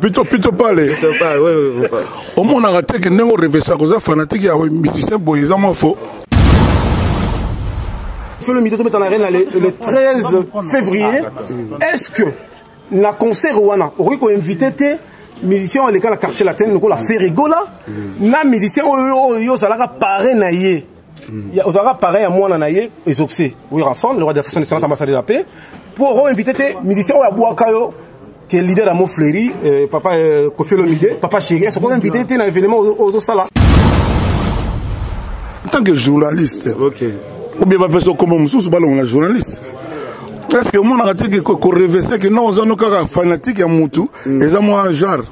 Plutôt parler. Au moins, on a raté que nous rêvons ça, qu'on a fanatique, il y a un musicien, bon, ils ont faux. Le milieu de l'arène le 13 février. Est-ce que la concert ouana aurait qu'on invité tes musiciens à l'école quartier latin, nous la Ferrigola, na musicien yo salaka paré naïe. Ils aura pareil à moi en naïe et zoxé. Oui, ensemble, le roi de la façon de ambassadeur de la paix, pour inviter tes musiciens à Boakayo, qui est leader d'Amour Fleury, papa Kofi Olomide, papa Chéri, est-ce qu'on invité tes dans l'événement aux Osala? En tant que journaliste, ok. Ou bien pas comme un journaliste. Est-ce que mon arrêté qu'on rêvait que non, on a fanatique à Moutou, et ça moi genre.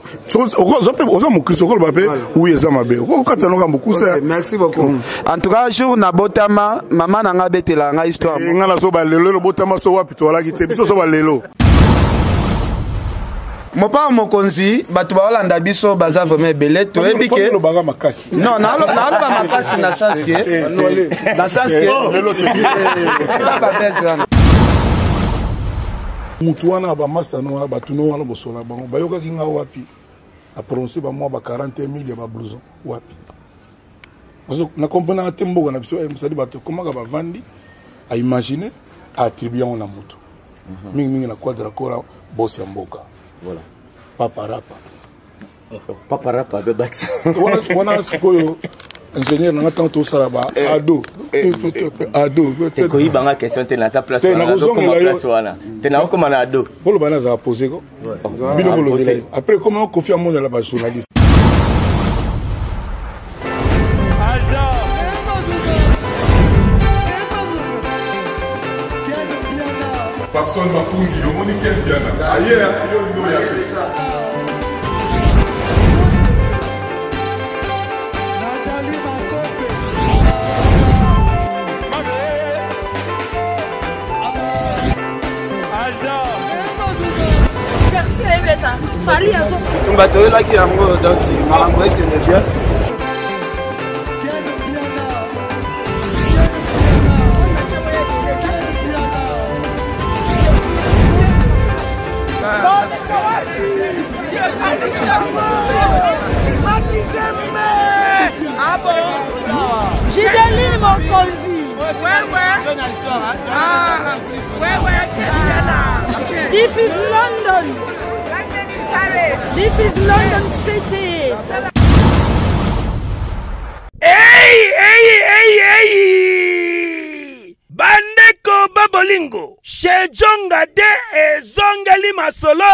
Merci beaucoup. En tout cas, jour na botama, maman n'a pas bêté la histoire. Mon père mon konzi batu ba Holanda biso baza vraiment belé to ebike non na ba makasi na sens que ba beza mutuana ba master no ba tuno wala bosola bango bayoka kinga wapi a prononcer ba mo ba 40,000 ya ba blouson wapi parce que na comprendre tembo na biso msadi bato comment ba vandi a imaginer a attribuer on la mutu mingi na quadra kora boss ya mboka. Voilà. Paparapa. Paparapa de Dax. Voilà ce que ingénieur n'a pas tout ça là-bas. Ado. Ado. Et quand il y a une question, tu as sa place. Tu as comment ado. Pour le banane, ça a posé quoi. Après, comment on confie à mon là-bas journaliste. Personne m'a pour dire, on est quel bien. Ailleurs, il y a J'ai donné mon conduit. This is London. This is London City. Hey! Bandeko Babolingo. Chez Djonga de ezongeli masolo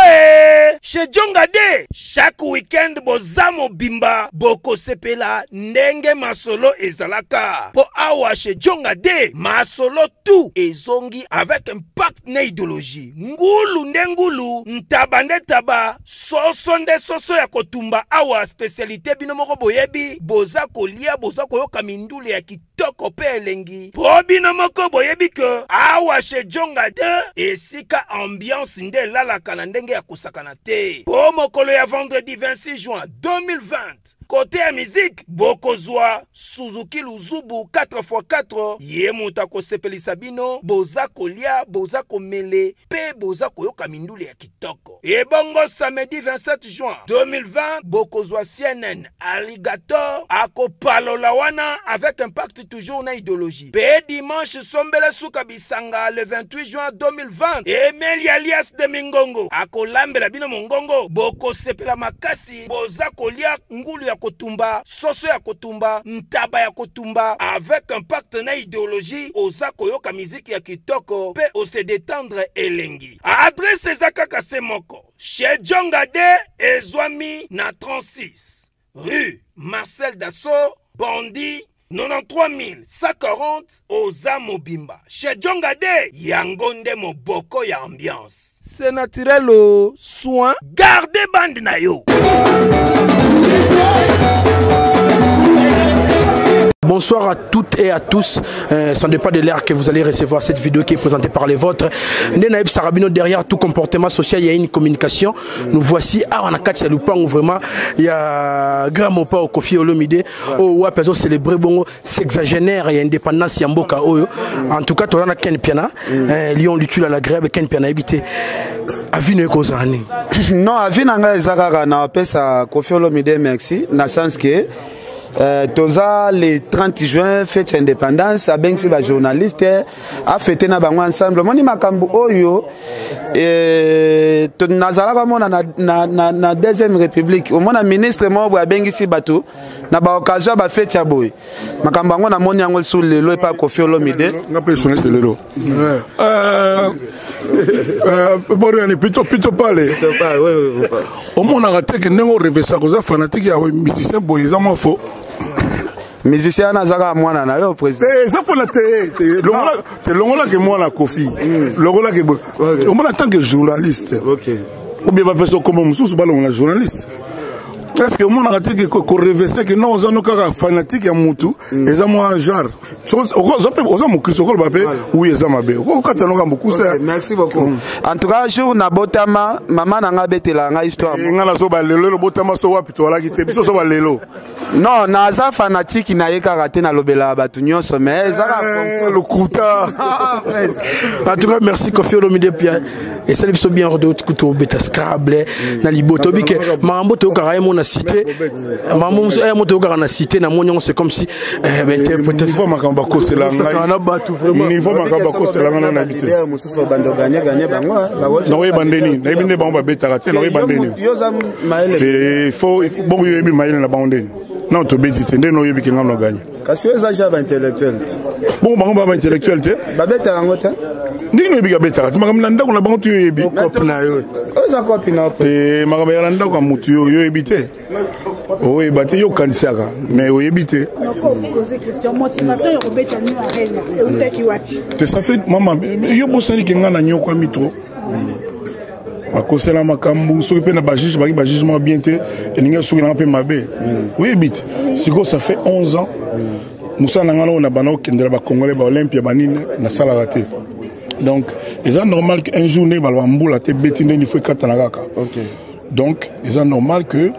Chez Djonga de chaque week-end bozamo bimba boko sepela ndenge masolo ezalaka. Po awa chez Djonga de masolo tout ezongi avec un pacte na idéologie. Ngulu ndengulu ntabande taba soso nde soso ya kotumba awa spécialité bino moko boyebi boza kolia boza koyoka mindule ya kitoko pe elengi. Po bino moko boyebi que awa chez Djonga de esika ambiance nde lalaka na ndenge ya kusakana te. Po mokolo ya vendredi 26 juin 2020 côté ya musique bokozwa Suzuki Luzubu 4x4 ye muta ko sepelisa bino boza kolia boza komele pe boza koyoka mindule ya kitoko. Et bongo samedi 27 juin 2020 bokozwa CNN Alligator akopalola wana avec un pacte toujours na idéologie. Pe dimanche sombele suka bisanga le 28 juin 2020 Emeli alias de Mingongo akolambela bino mongongo boko sepela makasi boza kolia ngulu ya kotumba soso ya kotumba ntaba ya kotumba avec un pacte na idéologie oza koyoka musique ya kitoko pe ose détendre elengi. Adresse ezaka kase moko chez Djonga de ezwami na 36 rue Marcel Dassault Bondi 93 140 Oza Mobimba. Chez Djonga de Yangonde Moboko ya ambiance. C'est naturel au soin. Gardez bande na yo. Bonsoir à toutes et à tous. Ça ne dépend de l'air que vous allez recevoir cette vidéo qui est présentée par les vôtres. Nenaïb Sarabino, derrière tout comportement social, il y a une communication. Nous voici à Wanakat Yalupan où vraiment il y a grand mopa au Kofi Olomide. Oh, ouais, personne célébrer bon, sexagénaire et indépendance Yamboka. En tout cas, tu as Ken Piana. Lyon l'utile à la grève, Ken Piana habité. avis ne kozani non avis nanga ezakaka na pesa Koffi Olomide merci na sens que toza le 30 juin fête indépendance abengisi ba journaliste a fêté na bango ensemble moni makambo oyo to nazalaka mona na deuxième république au mona ministre mo abengisi bato na ba occasion ba fête ya boy makambo yango na moni yango sur lelo e pa Koffi Olomide nga pe sonner c'est lelo bon on plutôt parler au mona raté que nengo revesa koza fanatique ya musicien boy za mo fo musicien nazaka mwana na yo président ça pour la te longola que moi la Koffi longola que au moins en tant que journaliste ou bien pas personne comme mususu ba longola journaliste est-ce que mon arrêté que revêser que non on a fanatique ya mutu eza moi genre oza mo kristo ko bape oui eza mabe ko katano ka beaucoup ça merci beaucoup en tout cas jour na botama maman nga betela nga histoire nga na so ba lelo botama so wapi to la kite biso so ba lelo non naza fanatique na yeka raté na lobela batu nyonso mais ezaka le kuta en tout cas merci Koffi Olomide Pia et ça biso bien ordre kuto beta scrabble na liboto bike mambo to karaye mon cité mambo moto ka na cité na monyon c'est comme si interprétation makamba ko c'est la niveau makamba ko c'est la na habité mususu bando gagner bango no bandeni na ibinde bango ba beta raté no bandeni yoza maele il faut bon yo ebi maele na bandeni non to beti tende no yebi kinga no gagner kasi eza jaba intellectuel bon bango ba intellectuel te ba beta bango ta ndingo yebi ka beta raté makamba ndako na bango to yebi kopna yo oza kopina te makamba ya ndako mutu yo yebi te oui bati yo kanisaka mais yo yebi te poser question motivation ya kobeta ni arena e utaki wapi te ça fait maman yo bosani kinga na nyoko mitro bakosela makambu soki pe na bajuge baki bajugement bien te elingi soki na pe mabe oui bit siko ça fait 11 ans musa na ngana na bana okendela ba congolais ba olympia banine na sala raté donc c'est normal qu'un jour ne balwa mbula te betinde ni faut katana kaka donc c'est normal que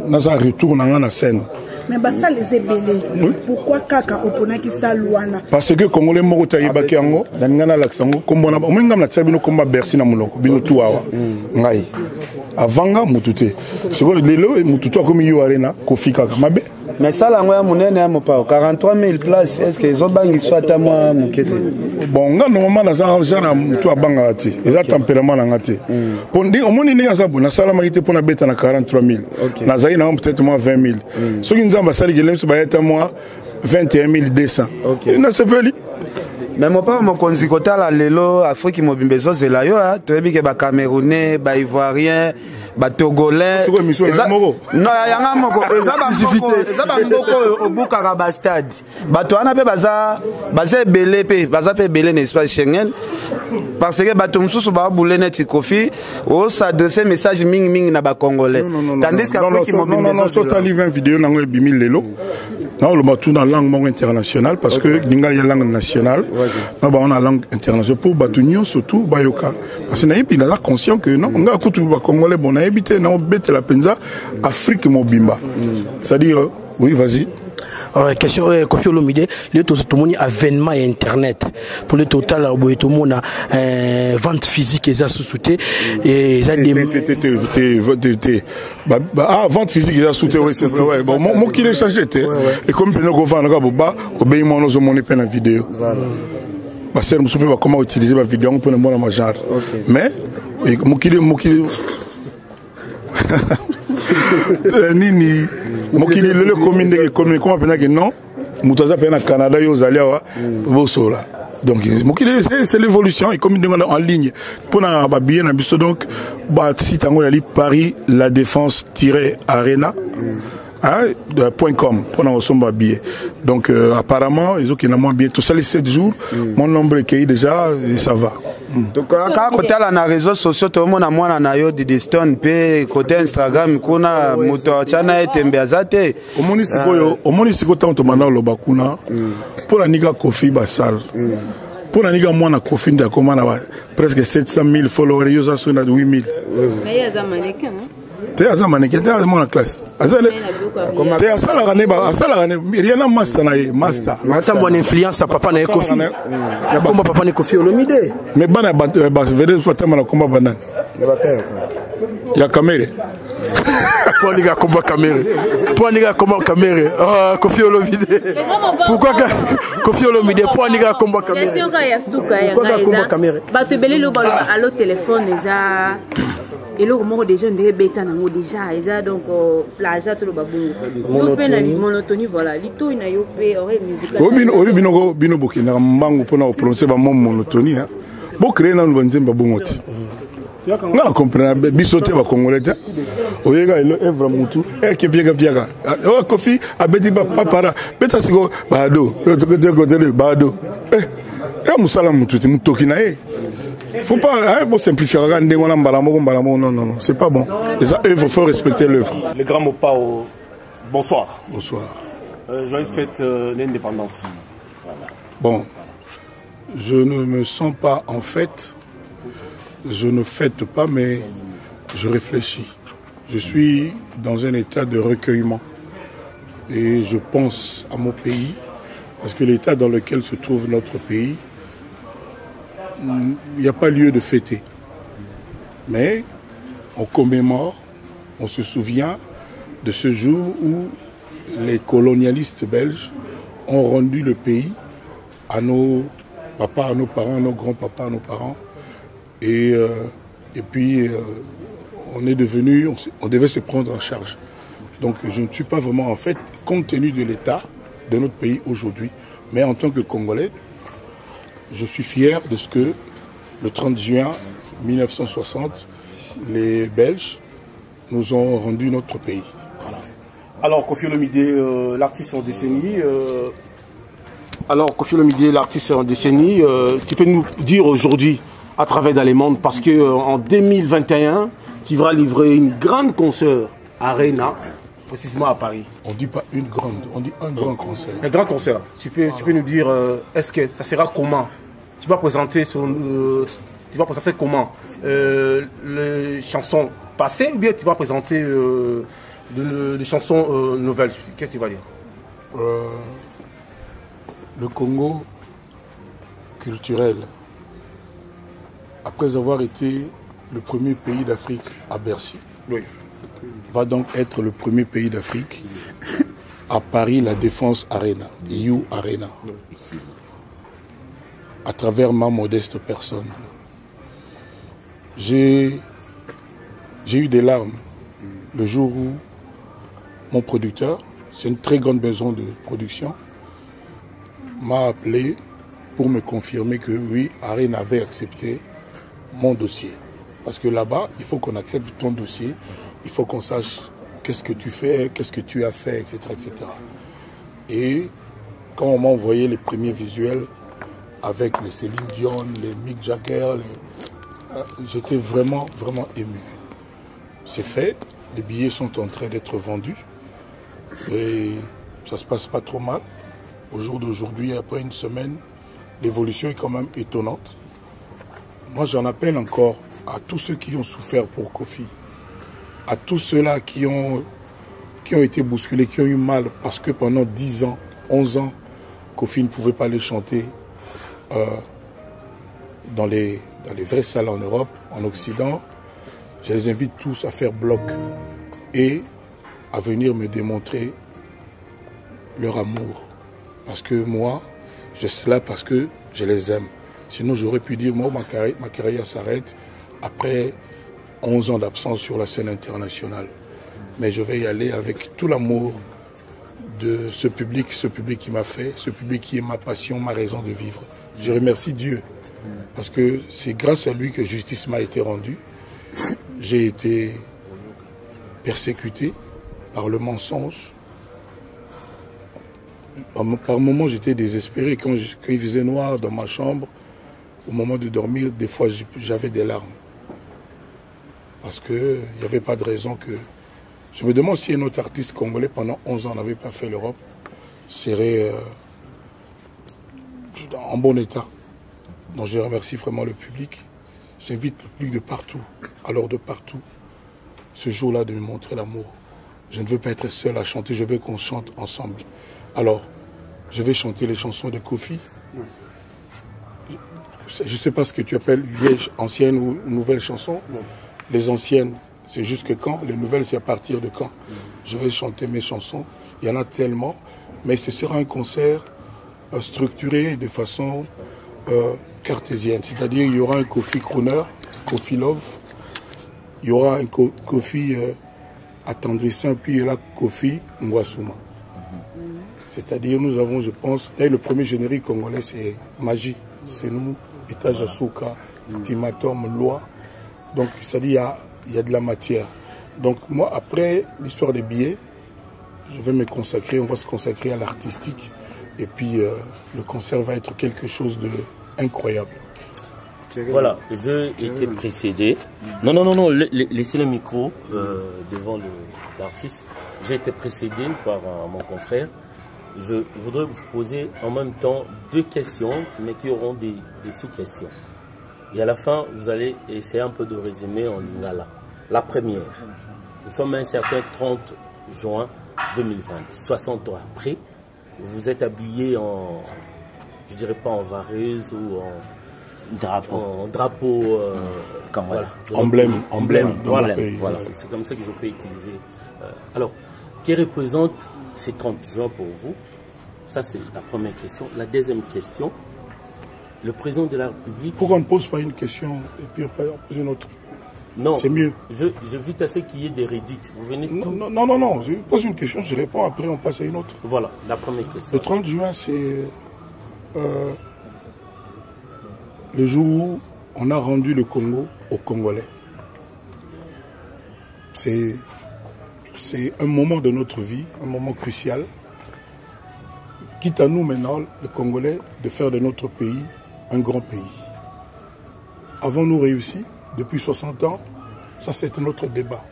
nasa retour na ngana scène mais basa les ébélés pourquoi kaka opona ki saluana parce que congolais moko tayiba kiango na ngana laksango kombona omenga na tsabino komba Bercy na muloko bino tuawa ngai avanga mutute siko lelo mututu akomi yo arena Koffi kaka mabe mais ça la ngoya munene ya mopa 43 000 places est-ce que ils ont bangi soit à moi mukete bon nga normalement na genre mutu abanga ati eza tempérament na ngati pondi omoni ne yaza bona sala makite pona beta na 43 000 na zaina peut-être moi 20 000 soki nzamba sali gelemso bayeta moi 21 200 na sepeli mais mon père mon konzi kotala lelo Afrique mobimbe zozela yo toyebi ke ba Camerounais ba Ivoiriens ba Togolais non yanga moko eza ba mboko obuka ba stade bato wana pe baza belé pe baza pe belé n'espace Schengen parce que bato msusu ba boule net Koffi o s'adresser message mingi na ba Congolais tandis qu'Afrique mobimbe non so tali 20 vidéo nango e bimil lelo non le batou dans langue mongo internationale parce que dingal ya langue nationale na ba on a langue internationale pour batunyo surtout bayoka parce que na yebi na conscient que non nga kutu ba Congolais bon na habité na bête la penza Afrique mobimba c'est-à-dire oui vas-y question Koffi Olomide le tout moni avènement internet pour le total tout monde vente physique et ça sous-souté et ça vente physique et ça sous-souté ouais bon mon qui les chargé et comme pena ko vendre ka boba obéi mon ozo moni pe na vidéo ba ser musupe ba comment utiliser ba vidéo pour na ma genre mais mon qui nini mokili lelo commune comment pena que non mutaza pe na Canada yo zaliawa bosola donc mokili c'est l'évolution et comme en ligne pour na ba billet na biso donc ba site ngo yali Paris la défense-arena .com pour nos billets. Donc apparemment ils ont qui moins bien tout ça les 7 jours mon nombre est déjà et ça va. Donc quand côté là na réseaux sociaux tout le monde a moi na yo di Stone pe côté Instagram kuna moto chana etembeazate omoni siko tanto manda lo bakuna pour la niga Koffi basal pour la niga moi na Koffi ndako mana presque 700 000 followers yo ça sur na 8 000 mais il y a des mannequins Tu as un mannequin, tu as la classe. Rien à master. Attends, bonne influence à papa n'a Kofi. La combat papa n'a Kofi Olomide. Mais bon, vedez soit tellement combat banane. Il y a caméra. Pour les gars combat caméra. Pour les gars combat caméra. Kofi Olomide. Pourquoi Kofi Olomide pour les gars combat caméra? Pourquoi combat caméra? Bah tu belé le ballon à l'autre téléphone déjà. Et là, on a des jeunes déjà, donc plage tout le babou. Monotonie, voilà. Lito il n'a pas musique. Bino bokina mangu pona prononcer ba monotonie. Bo créer na nzemba bongoti. Nga comprendre bisote ba congolais. Oyega ilo evra mutu ke piega. O Kofi abedi ba papara. Beta siko bado. Bado. Musala mutu mutoki na e. Faut pas simplifier. Non, c'est pas bon. Il faut respecter l'œuvre. Le grand Mopao, bonsoir. Bonsoir. Joyeuse fête l'indépendance. Bon, je ne me sens pas en fête. Je ne fête pas, mais je réfléchis. Je suis dans un état de recueillement. Et je pense à mon pays, parce que l'état dans lequel se trouve notre pays, il n'y a pas lieu de fêter. Mais on commémore, on se souvient de ce jour où les colonialistes belges ont rendu le pays à nos papas, à nos parents, à nos grands-papas, à nos parents. Et puis, on est devenu, on devait se prendre en charge. Donc je ne suis pas vraiment en fait, compte tenu de l'état de notre pays aujourd'hui. Mais en tant que Congolais, je suis fier de ce que le 30 juin 1960, les Belges nous ont rendu notre pays. Voilà. Alors Kofi Olomide, l'artiste en décennie. Tu peux nous dire aujourd'hui, à travers dans les mondes, parce qu'en 2021, tu vas livrer une grande concert Arena, précisément à Paris. On ne dit pas une grande, on dit un grand concert. Un grand concert. Tu peux nous dire, est-ce que ça sera comment? Tu vas présenter comment les chansons passées ou bien tu vas présenter des chansons nouvelles? Qu'est-ce que tu vas dire? Le Congo culturel, après avoir été le premier pays d'Afrique à Bercy, oui, va donc être le premier pays d'Afrique à Paris, la Défense Arena, You Arena, à travers ma modeste personne. J'ai eu des larmes le jour où mon producteur, c'est une très grande maison de production, m'a appelé pour me confirmer que oui, Arena avait accepté mon dossier. Parce que là-bas, il faut qu'on accepte ton dossier, il faut qu'on sache qu'est-ce que tu fais, qu'est-ce que tu as fait, etc., etc. Et quand on m'a envoyé les premiers visuels avec les Céline Dion, les Mick Jagger, j'étais vraiment, vraiment ému. C'est fait, les billets sont en train d'être vendus et ça se passe pas trop mal. Au jour d'aujourd'hui, après une semaine, l'évolution est quand même étonnante. Moi, j'en appelle encore à tous ceux qui ont souffert pour Kofi, à tous ceux-là qui ont été bousculés, qui ont eu mal parce que pendant 10 ans, 11 ans, Kofi ne pouvait pas les chanter dans les vraies salles en Europe, en Occident. Je les invite tous à faire bloc et à venir me démontrer leur amour. Parce que moi, je suis là parce que je les aime. Sinon, j'aurais pu dire, moi, ma carrière s'arrête après 11 ans d'absence sur la scène internationale. Mais je vais y aller avec tout l'amour de ce public qui m'a fait, ce public qui est ma passion, ma raison de vivre. Je remercie Dieu, parce que c'est grâce à lui que justice m'a été rendue. J'ai été persécuté par le mensonge. Par moments, j'étais désespéré. Quand il faisait noir dans ma chambre, au moment de dormir, des fois, j'avais des larmes. Parce qu'il n'y avait pas de raison que... Je me demande si un autre artiste congolais, pendant 11 ans, n'avait pas fait l'Europe, serait en bon état. Donc je remercie vraiment le public. J'invite le public de partout, alors de partout, ce jour-là de me montrer l'amour. Je ne veux pas être seul à chanter, je veux qu'on chante ensemble. Alors, je vais chanter les chansons de Kofi. Je ne sais pas ce que tu appelles vieille, ancienne ou nouvelle chanson. Les anciennes, c'est jusque quand? Les nouvelles, c'est à partir de quand? Je vais chanter mes chansons. Il y en a tellement. Mais ce sera un concert structuré de façon cartésienne. C'est-à-dire il y aura un Kofi crooner, Kofi Love. Il y aura un Kofi attendrissant, puis il y aura Kofi Ngwasuma. C'est-à-dire nous avons, je pense, le premier générique congolais, c'est Magie. C'est nous, Étage Asuka, Ultimatum, Loi. Donc c'est-à-dire il y a de la matière. Donc moi, après l'histoire des billets, je vais me consacrer, on va se consacrer à l'artistique. Et puis le concert va être quelque chose d'incroyable. Voilà, je été précédé. Non, laissez le micro devant l'artiste. J'ai été précédé par mon confrère. Je voudrais vous poser en même temps 2 questions, mais qui auront des sous-questions. Et à la fin, vous allez essayer un peu de résumer en lingala. La première, nous sommes un certain 30 juin 2020, 60 ans après. Vous êtes habillé en, je dirais pas en vareuse ou en drapeau, voilà. Emblème voilà, pays. Voilà. C'est comme ça que je peux utiliser. Alors, qui représente ces 30 juin pour vous? Ça, c'est la première question. La deuxième question, le président de la République... Pourquoi on ne pose pas une question et puis on pose une autre? Non, c'est mieux. J'évite à ce qu'il y ait des redites. Vous venez de non. Je pose une question, je réponds, après on passe à une autre. Voilà, la première question. Le 30 juin, c'est le jour où on a rendu le Congo aux Congolais. C'est un moment de notre vie, un moment crucial. Quitte à nous maintenant, les Congolais, de faire de notre pays un grand pays. Avons-nous réussi depuis 60 ans? Ça, c'est un autre débat.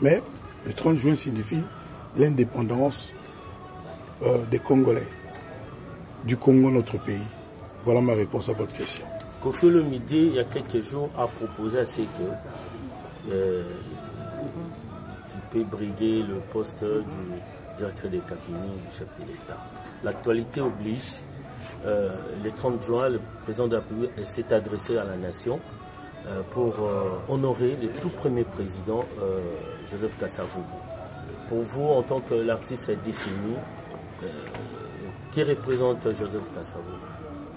Mais le 30 juin signifie l'indépendance des Congolais, du Congo, notre pays. Voilà ma réponse à votre question. Kofi Olomide, il y a quelques jours, a proposé à ce que tu peux briguer le poste du directeur des cabinets du chef de l'État. L'actualité oblige. Le 30 juin, le président de la République s'est adressé à la nation pour honorer le tout premier président, Joseph Kasavubu. Pour vous, en tant que l'artiste décennie, qui représente Joseph Kasavubu?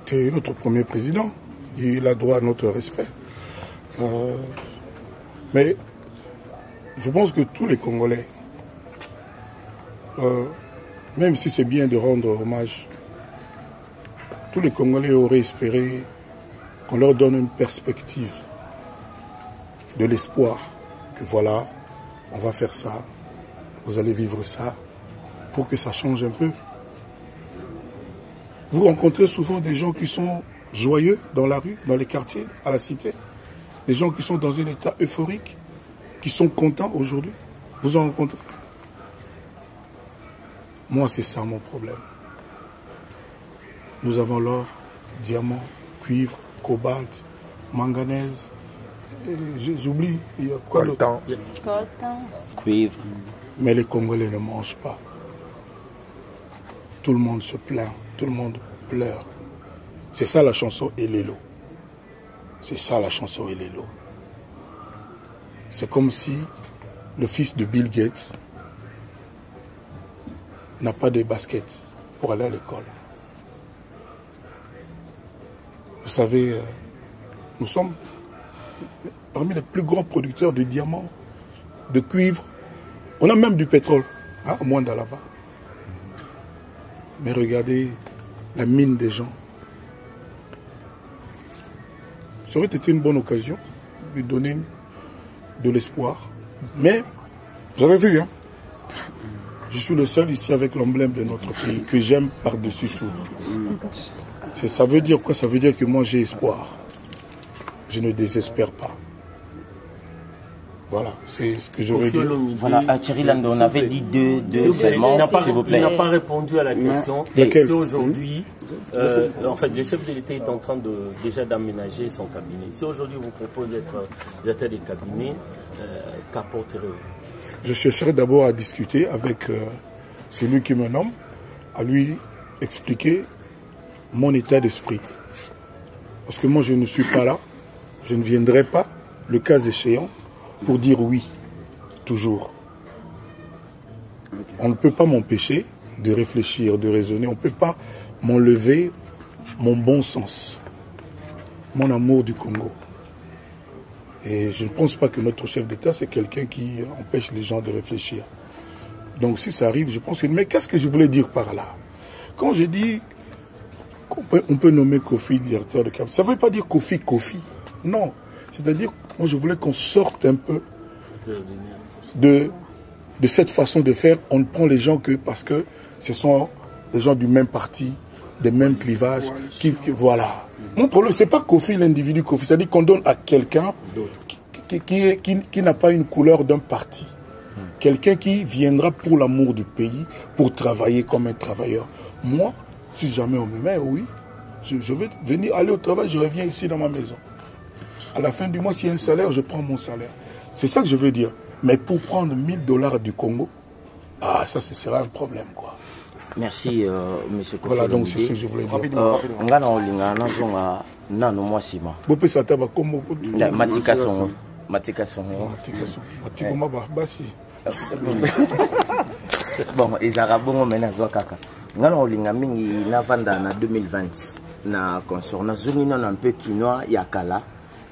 C'est notre premier président. Il a droit à notre respect. Mais je pense que tous les Congolais, même si c'est bien de rendre hommage, tous les Congolais auraient espéré qu'on leur donne une perspective, de l'espoir, que voilà, on va faire ça, vous allez vivre ça, pour que ça change un peu. Vous rencontrez souvent des gens qui sont joyeux dans la rue, dans les quartiers, à la cité, des gens qui sont dans un état euphorique, qui sont contents aujourd'hui. Vous en rencontrez? Moi, c'est ça mon problème. Nous avons l'or, diamant, cuivre, cobalt, manganèse. J'oublie, il y a quoi le temps? Cuivre. Mais les Congolais ne mangent pas. Tout le monde se plaint, tout le monde pleure. C'est ça la chanson Elelo. C'est ça la chanson Elelo. C'est comme si le fils de Bill Gates n'a pas de basket pour aller à l'école. Vous savez, nous sommes parmi les plus grands producteurs de diamants, de cuivre. On a même du pétrole, hein, au moins là-bas. Mais regardez la mine des gens. Ça aurait été une bonne occasion de lui donner de l'espoir. Mais, vous avez vu, hein, je suis le seul ici avec l'emblème de notre pays que j'aime par-dessus tout. Ça veut dire quoi? Ça veut dire que moi j'ai espoir. Je ne désespère pas. Voilà, c'est ce que j'aurais dit. Voilà, à Thierry Lando, on avait dit deux seulement, s'il vous plaît. Il n'a pas répondu à la question. C'est aujourd'hui, en fait, le chef de l'État est en train déjà d'aménager son cabinet. Si aujourd'hui vous proposez d'être directeur des cabinets, qu'apporterez-vous? Je chercherai d'abord à discuter avec celui qui me nomme, à lui expliquer mon état d'esprit. Parce que moi, je ne suis pas là, je ne viendrai pas, le cas échéant, pour dire oui, toujours. On ne peut pas m'empêcher de réfléchir, de raisonner, on ne peut pas m'enlever mon bon sens, mon amour du Congo. Et je ne pense pas que notre chef d'État, c'est quelqu'un qui empêche les gens de réfléchir. Donc si ça arrive, je pense que... Mais qu'est-ce que je voulais dire par là? Quand je dis qu'on peut nommer Kofi directeur de cabinet, ça ne veut pas dire Kofi. Non. C'est-à-dire, moi je voulais qu'on sorte un peu de cette façon de faire. On ne prend les gens que parce que ce sont les gens du même parti, des mêmes clivages. Voilà. Mon problème, ce n'est pas Kofi, l'individu Kofi. C'est-à-dire qu'on donne à quelqu'un qui n'a pas une couleur d'un parti. Quelqu'un qui viendra pour l'amour du pays, pour travailler comme un travailleur. Moi, si jamais on me met, oui, je vais venir aller au travail, je reviens ici dans ma maison. À la fin du mois, s'il y a un salaire, je prends mon salaire. C'est ça que je veux dire. Mais pour prendre $1000 du Congo, ça, ce sera un problème, quoi. Merci, monsieur Kofi. Voilà, donc c'est ce que je voulais dire. Bon, ils arabons maintenant kaka. Ngana olinga mingi na vanda na 2020 na consort na zoni na un peu kinois ya kala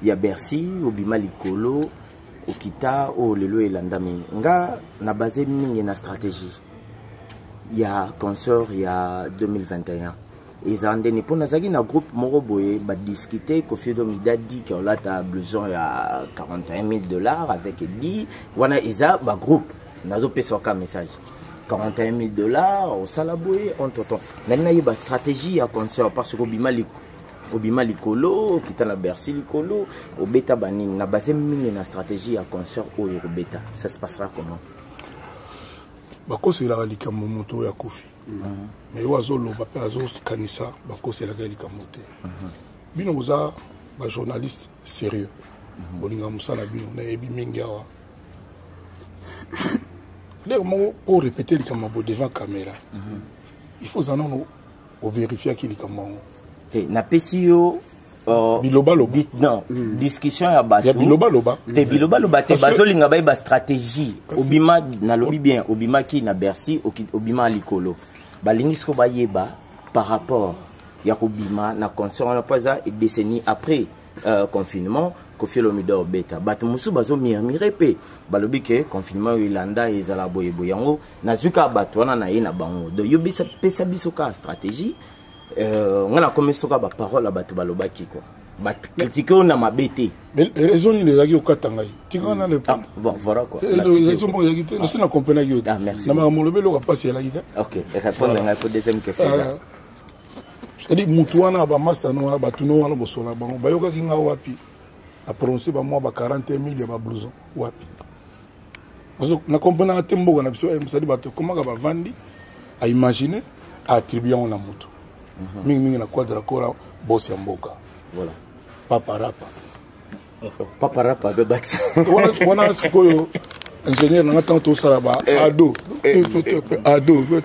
ya Bercy obima likolo okita o lelo elandami nga na basé mingi na stratégie ya consort ya 2021 ils ont donné pour nazaki na groupe moko boye ba discuter Kofi Domidadi qui a ta blouson ya $41,000 avec dit wana isa ba groupe nazo pesa ka message $41,000 au salaboué on t'entend maintenant il y a une stratégie à concert parce que obima likolo kita na Bercy likolo obeta banini na basé mingi na stratégie à concert au beta ça se passera comment bakosi la likambo moto ya Kofi mais oiseau lo ba azo kanisa bakosi la likambo te bino boza ba journaliste sérieux bolinga musala bino na ebi mingi awa pour répéter les camarades devant la caméra, il faut vérifier qui les camarades. Na pesio biloba loba non discussion ya bato ya biloba loba te biloba loba te bato linga ba stratégie obima na lobi bien obima ki na Bercy obima likolo balingi sko ba yeba par rapport ya obima na concert na pas et décennie après confinement Kofi Olomide beta bato musu bazo murmurer pe balobi ke confinement Yolanda ezala boyebo yango nazuka bato wana na ye na bango do yobisa pesa biso ka stratégie ngana komesoka ba parole bato balobaki quoi ba critiquer on na mabete mais raison il ezaki okatangai tikana le bon voilà quoi raison bon yaki te na comprendre yo merci na molobe lo pas c'est la ida OK et répondre à la deuxième question c'est-à-dire mutu wana ba master no wana bato no wana bosola bango bayoka kinga wapi a prononcé ba moi ba 41,000 ya ba blouson wapi parce que na comprendre à tembo na biso c'est-à-dire bato comment ba vandi à imaginer à attribuer on la mutu mingi na quadra kora boss ya mboka voilà papa rapa de bax wana sikoyo ingénieur na tanto salaba ado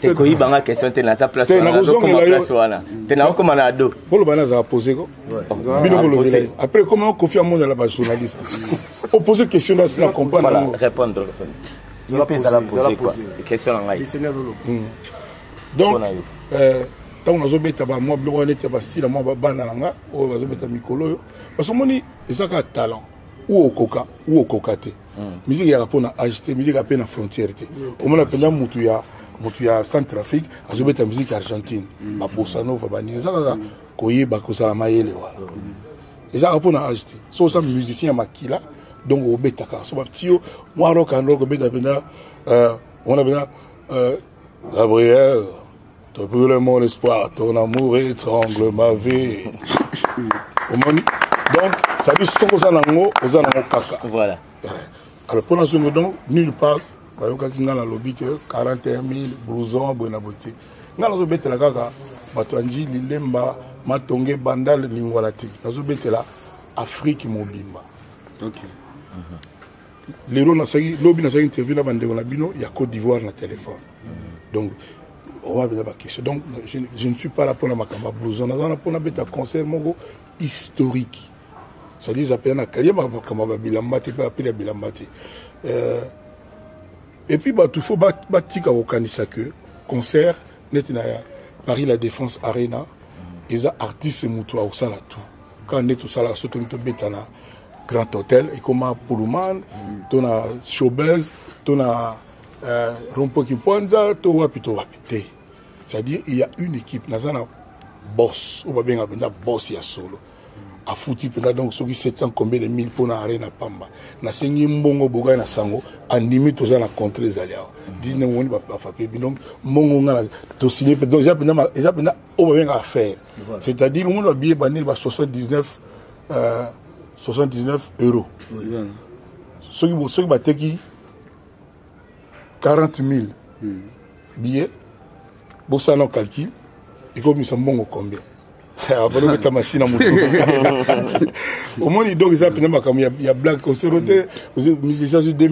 te ko ibanga question te na sa place na comment place wana te na comment na ado bolo bana za poser ko bino bolo après comment confier monde la ba journaliste on pose question là c'est la comprendre répondre la poser quoi question en live donc tant on a beta ba moi bloko net ba style moi ba bana nanga o ba beta mikolo parce que moni ezaka talent ou au kokate musique ya rapona agité musique à peine frontière té on a pena mutu ya Centrafrique azobeta musique argentine ba bossa nova ba nizaka koyeba ko sala mayele wala ezaka rapona agité so ça musicien makila donc au beta ka so ba tio moi rock and roll beta pena on a bien Gabriel tu brûles mon espoir, ton amour étrangle ma vie. Donc, ça dit ce qu'on a dans kaka. Voilà. Alors, pour l'instant, donc, nulle part, il y a un lobby que 41,000 blousons, bonne beauté. Nous avons bête la kaka, Batouanji, Lilemba, Matonge, Bandal, Lingwalati. Nous avons bête la Afrique Mobimba. Ok. les lois lobby na interview na bande on a bino il y a Côte d'Ivoire na téléphone. Donc on va bien la question. Donc je ne suis pas là pour la makamba blouson, on a pour na beta concert mongo historique. Ça dit appelle na carrière makamba bilambati pas appeler bilambati. Et puis bah tout faut batika au kanisa que concert net na Paris la Défense Arena, les artistes mutua au sala tout. Quand on est tout ça là surtout to betana Grand Hôtel, et comme Pullman, tu as Showbuzz, tu as Rompo Kiponza, tu as Wapito Wapite. C'est-à-dire il y a une équipe, il y a un boss, on va bien appeler un boss, il y a solo. A foutu, donc, ceux qui 700 combien de 1000 pour l'arène Pamba. Na sengi mbongo boga na sango, animé tous à la contre les alliés. Dit non, on va pas faire. Donc, mbongo na to signé, donc, j'ai appelé, on va bien faire. C'est-à-dire, on va bien banir 79 euros. Ceux qui battent 40 000 billets, bon, ça, on calcule, et comme ils sont bons combien. Après, on met ta machine à moto. Au moins, donc, il y a blague, on s'est roté, vous avez mis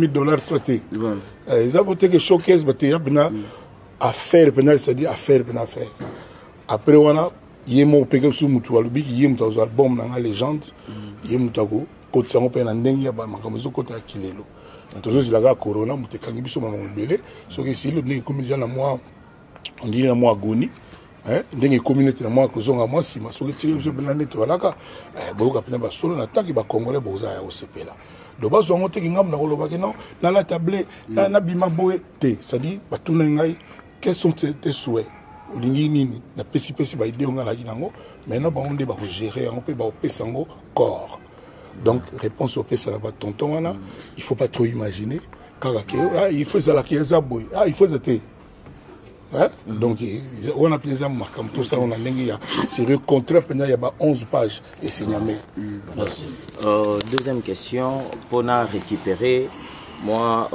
$2,000 traité. Ils ont voté que showcase, il y a affaire, c'est-à-dire affaire. Après, on a, il y a un peu sous Moutou, il y a un album dans la légende, il y a un peu côté ça on peut en dengue ba makamuzo côté akilelo toujours il a corona mutekangi biso mamango belé so que si le ndenge communauté na moi on dit na moi agoni hein ndenge communauté na moi kozonga moi sima so que tiri biso benane to alaka boka pena ba solo na tanki ba congolais boza ya osepela do ba zo ngote ngam na koloba ke non na la table na bima boé te ça dit ba tuna ngai quels sont tes souhaits olingi nini na pesi ba idée on a la dinango maintenant ba on ba gérer on peut ba pesango corps. Donc, réponse au PC, là-bas, tonton, il ne faut pas trop imaginer. Il faut ça, il faut ça. Donc, on a plaisir à tout ça, on a sérieux contrat, il y a 11 pages et c'est Niamey. Merci. Deuxième question, pour récupérer, moi,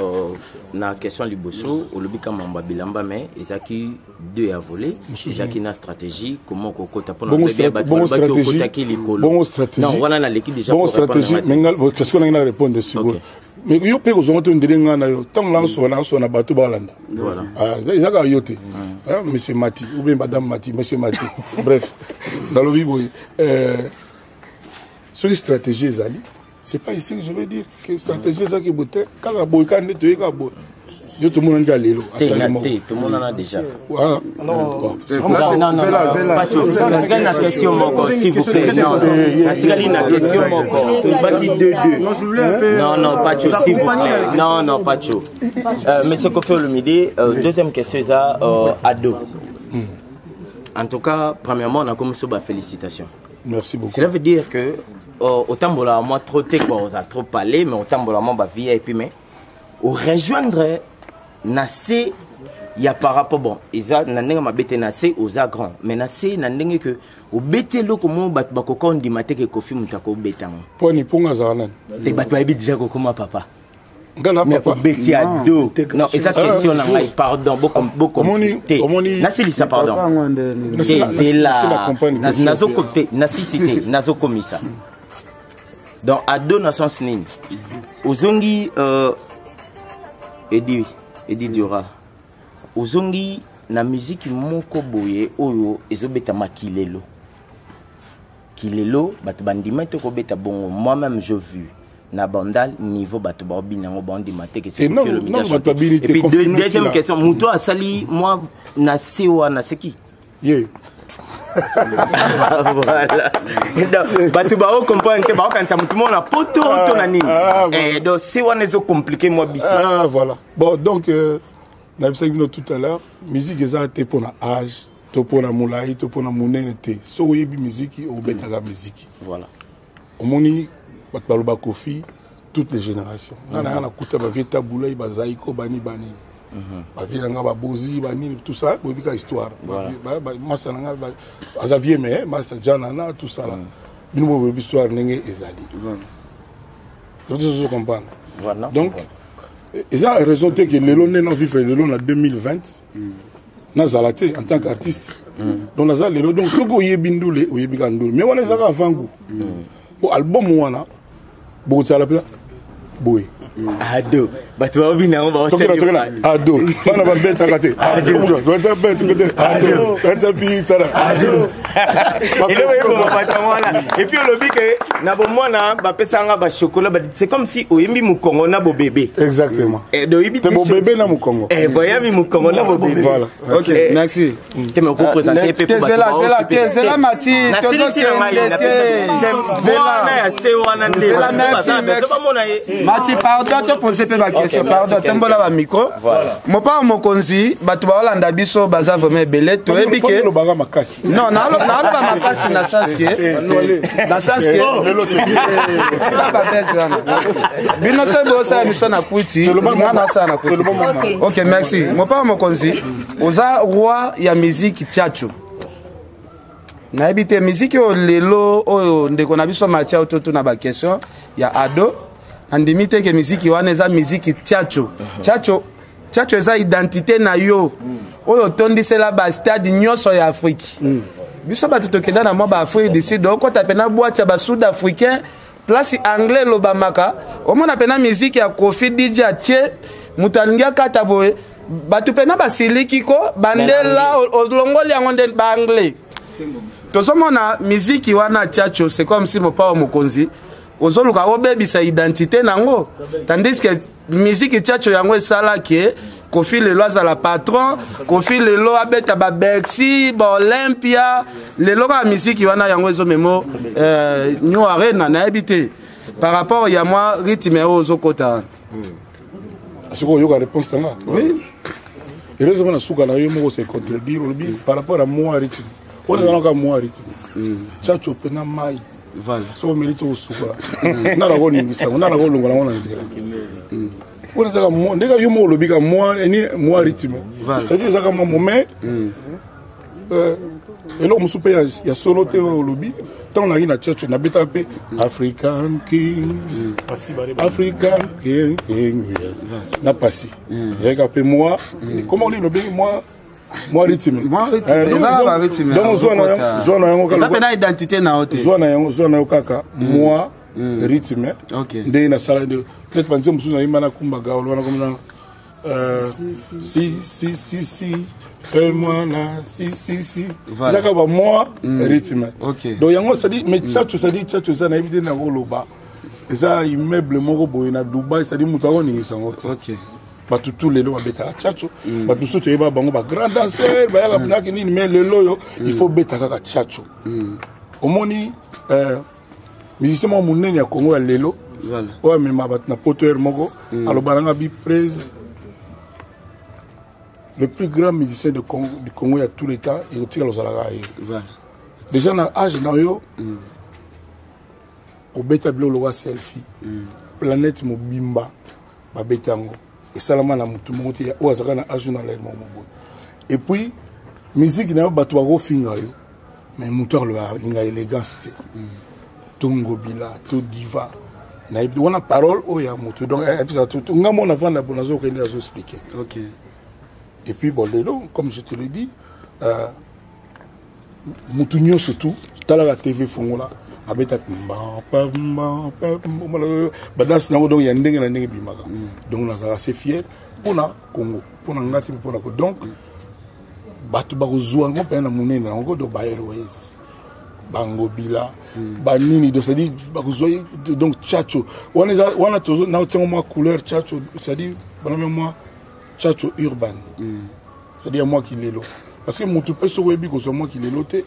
la question du bosso, au lobby comme en Bilamba, mais il y a qui deux à voler, il y a qui une stratégie, comment on peut bon stratégie. Non, on a l'équipe déjà. Bon stratégie, mais qu'est-ce qu'on a répondu dessus? Mais il y a peu de gens qui ont dit tant que on a battu Balanda. Voilà. Il y a yoté. Monsieur Mati, ou bien Madame Mati, Monsieur Mati. Bref, dans le vivre, sur les stratégies, c'est pas ici que je veux dire que stratégie ça qui bouteille quand la boy quand nettoyer quand boy yo tout le monde a l'élo tout le monde en a déjà non la question mon s'il vous plaît la question mon tout bâti 2-2 non pas chaud s'il vous plaît non pas chaud monsieur Kofi Olomide deuxième question ça Ado en tout cas premièrement on a commencé par félicitations. Merci beaucoup. Cela veut dire que autant de moi trop on a trop parlé mais autant de moi vie et puis mais au rejoindre Nassé il y a par rapport bon isa nandenga mabete Nassé aux agrand mais Nassé nandenga que au bete lo comment bat bakoko ndimate ke Kofi mutako betang poni ponga zanan te bat ba déjà kokoma papa ngana papa beti ado non esa question na ngai pardon beaucoup Nassé lisa pardon c'est la nazo côté Nassicité nazo komisa donc à deux nations nini ozongi Edi Diora ozongi na musique moko boye oyo ezobeta makilelo kilelo bato bandima te ko beta bongo moi-même je vu na bandal niveau bato ba binango bandima te que c'est le milieu et puis deuxième question muto asali moi na sewa na seki yeah. Voilà. Batu ba o comprendre que ba quand ça mutumo na poto to na nini donc c'est on est compliqué moi bisi voilà bon donc na bisa bino tout à l'heure musique eza te pona âge to pona mulai to pona munene te so yebi musique o beta la musique voilà omoni batu baloba Kofi toutes les générations na kuta ba vieta boulay ba zaiko bani ba vie nga ba bozi ba nini tout ça bobika histoire ba master nga ba Xavier mais master Janana tout ça là bino bo histoire ndenge ezali vous comprenez voilà donc ils ont raison que lelo ne non vivre lelo na 2020 na zalate en tant qu'artiste donc na zalelo donc soko yebindule oyebika ndule mais on ezaka vangu au album wana bo tsala pela boy ado bato babina ngo ado bana bambeta kate ado ado pizza ado et puis le bique na bo mwana ba pesanga ba chocolat c'est comme si oyembi mukongo na bo bébé exactement et do yibi te bo bébé na mukongo voyez mukongo na bo bébé voilà OK merci te me représenter peu pour c'est la mati Mati, pardon, tu poses pas ma question. Pardon, tu m'as la micro. Mon père, mon conzi, tu vas aller dans biso, baza vraiment belé. Tu es biqué. Non, non, pas ma casse, dans sens que, dans sens que, c'est pas bête. Bino se bo sa mission na kwiti, na sa na kwiti. OK, merci. Mon père, mon conzi, oza roi ya musique tchatcho. Na habité musique o lelo o ndeko na biso matia ototo na ba question ya ado andimite ke musique wana eza musique tchatcho tchatcho eza identité na yo oyo tondisela ba stade nyoso ya Afrique biso ba tutokenda na mo ba Afrique d'ici donc ta pena boîte ya ba sud africain place anglais lo ba maka o mona pena musique ya Kofi DJ tie mutalinga kata boye ba tupena ba siliki ko bandela olongoli yango nde ba anglais. Tout ce monde a musique qui wana tchatcho, c'est comme si mon père mokonzi ozoluka obebisa identité nango, tandis que musique tchatcho yango esala ke Kofi lelo azala patron, Kofi lelo abeta ba Bercy, ba Olympia, lelo ka musique wana yango ezo memo New Arena na habité par rapport ya moi rythme ozokota. Est-ce que yoka réponse tanga? Oui. Heureusement na suka na yo mo se contredire par rapport à moi rythme. On est dans un mois rythme. Tchatcho pena mai. Voilà. So mérite au soukora. Na la goni ngisa, na la goni ngona ngona nzira. On est dans un mois, ndeka yo mo lobika mois ni mois rythme. Ça dit ça comme moment. Et là on soupe ya solo te au lobby. Tant on a na tchatcho na beta pe African Kings. African King. Na passi. Rega pe moi. Comment on dit lobby moi? Moi rythme. Donc zona yango kala. Ça pena identité na hote. Zona yango kaka moi rythme. OK. Nde na sala de peut-être penser musu na imana kumba gaolo na comme si fais-moi là si. Ça ka ba moi rythme. OK. Donc yango ça dit mais tchatcho ça na éviter na koloba. Et ça immeuble moko boy na Dubaï ça dit mutako ni sango. OK. Tout les lois bêta tchatcho tout ce qui est bango ba grand danseur ba ya bunaki ni mais le loyo il faut bêta kaka tchatcho omoni musicien mo munene ya Congo ya lelo voilà o mais ma bat na poteur moko alobalanga bi praise le plus grand musicien du Congo ya tous les temps et au tika lozalaka voilà déjà na âge na yo au bêta blo lo selfie planète mobimba ba betango. Et Salama na mutu monte ya oazaka na aju na l'air momo. Et puis musique na bato ba go finga yo. Mais mutu lo linga élégance te. Tongo bila, to diva. Na wana parole o ya mutu donc ça tout ngamo na vanda bonazo ko ndia zo expliquer. OK. Et puis bon lelo comme je te le dis mutu nyo surtout tala la TV fongola abeta badas na donc ya ndenge na ndenge bimaka donc na assez fier pona Congo pona ngati pona ko donc batu ba kozwa ngo pe na munene na ngo do ba Airways bango bila banini do ça dit ba kozwa donc tchatcho wana tozo na tsengo moi couleur tchatcho ça dit bana moi tchatcho urbain ça dit moi qui lelo parce que mon tout peut se webi que c'est moi qui l'ai loté.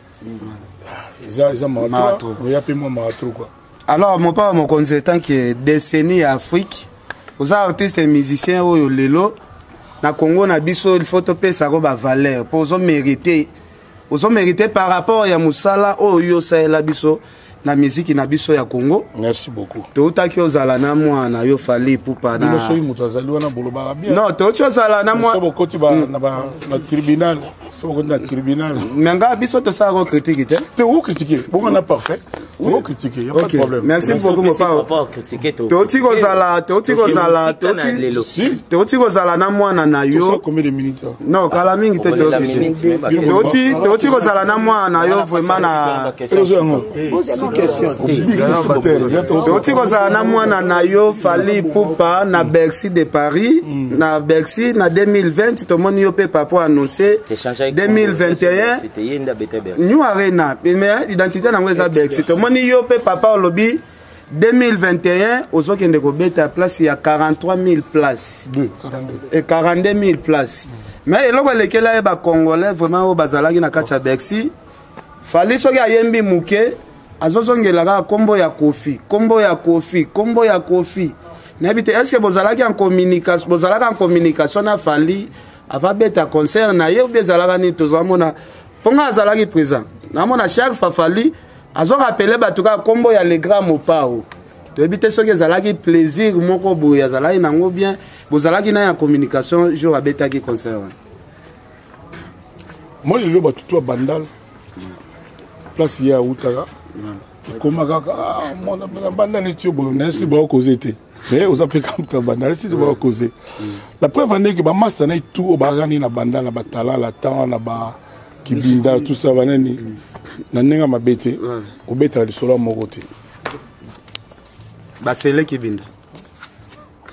Ils ont marathon. Il y a peu moins marathon quoi. Alors mon père mon consultant qui est décennie Afrique, aux artistes et musiciens au lelo na Congo na biso il faut topé ça roba valeur pour os mériter par rapport à musala o yo ça la biso na musique na biso ya Congo. Merci beaucoup. To utaki ozala na mwa na yo fali pupa na. Biso mutazali wana boloba bien. Non, to ozala na mwa. So bokoti ba na tribunal. So bokoti na tribunal. Menga biso to sa ko critiquer te. Te ou critiquer. Bon on a parfait. On critiquer, il n'y a pas de problème. Merci beaucoup, mon père. Toti Kozala, na mwana na yo. Combien de minutes? Non, Kalamingi te Toti Kozala na mwana na yo vraiment na. Toti Kozala na mwana na yo Fally Ipupa na Bercy de Paris, na Bercy na 2020 to moni yo pe papa annoncé 2021. New Arena, mais identité na ngweza Bercy to moni yo pe papa au lobby 2021 aux qui ne kobeta place il y a 43 000 places et 42 000 places mais eloko lekela ba congolais vraiment au bazalaki na kacha Bercy Fally soki ayembi muke azozongela kombo ya Kofi n'habite est-ce que bozalaki en communication na Fally ava beta concert na ye ou bezalaka ni tozamona ponga azalaki présent namona chaque fois Fally azo rappeler batuka kombo ya le grand mopao to ebite soki ezalaki plaisir moko boye azalaki nango bien bozalaki na ya communication jour abetaki concert moi le loba tout bandal place ya utaka koma kaka mona bandal ni tiobo nesi ba causer te mais aux applicants bandal si tu vas causer la preuve en est que ba master na tout au bagani na bandal na batala la temps na ba kibinda tout ça banani na nenga mabete obeta le solo moko te ba sele kibinda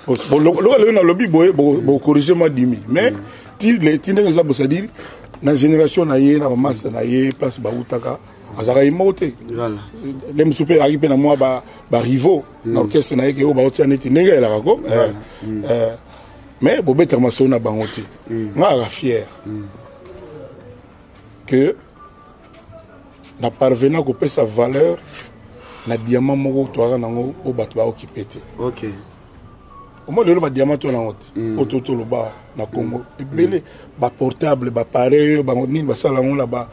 le na lobby boy bo corriger moi dimi mais ti nenga za bo dire na génération na ye na master na ye place ba utaka azara imote voilà les msupe arrivé na moi ba rivaux na orchestre na ye ke o ba otia neti nenga la ko mais bo beta maso na bangote nga fier que na parvenant à couper sa valeur na diamant moko toara nango o bato ba occupé te. OK. Au moins le diamant to na honte. Ototo lo ba na Congo. Ebele ba portable ba pareil ba nini ba sala ngo la ba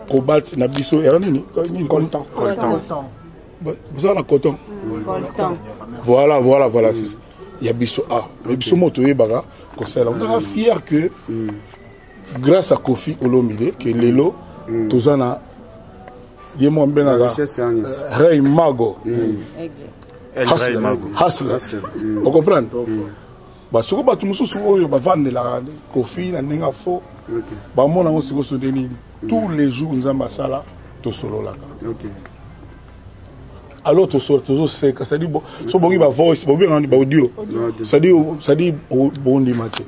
cobalt na biso era nini coton. Vous avez un coton. Voilà. Il y a biso mais biso moto yebaka ko sala. On est fier que grâce à Kofi Olomide que lelo tozana yemo mbenaka Rey Mago Hustler vous comprenez ba soko ba tumususu oyo ba vandela Kofi na nenga fo ba mona ngo siko sondeni tous les jours nzamba sala to solo la OK alors to solo to c'est que ça dit bon so bongi ba voice bo bien ba audio ça dit bon di maté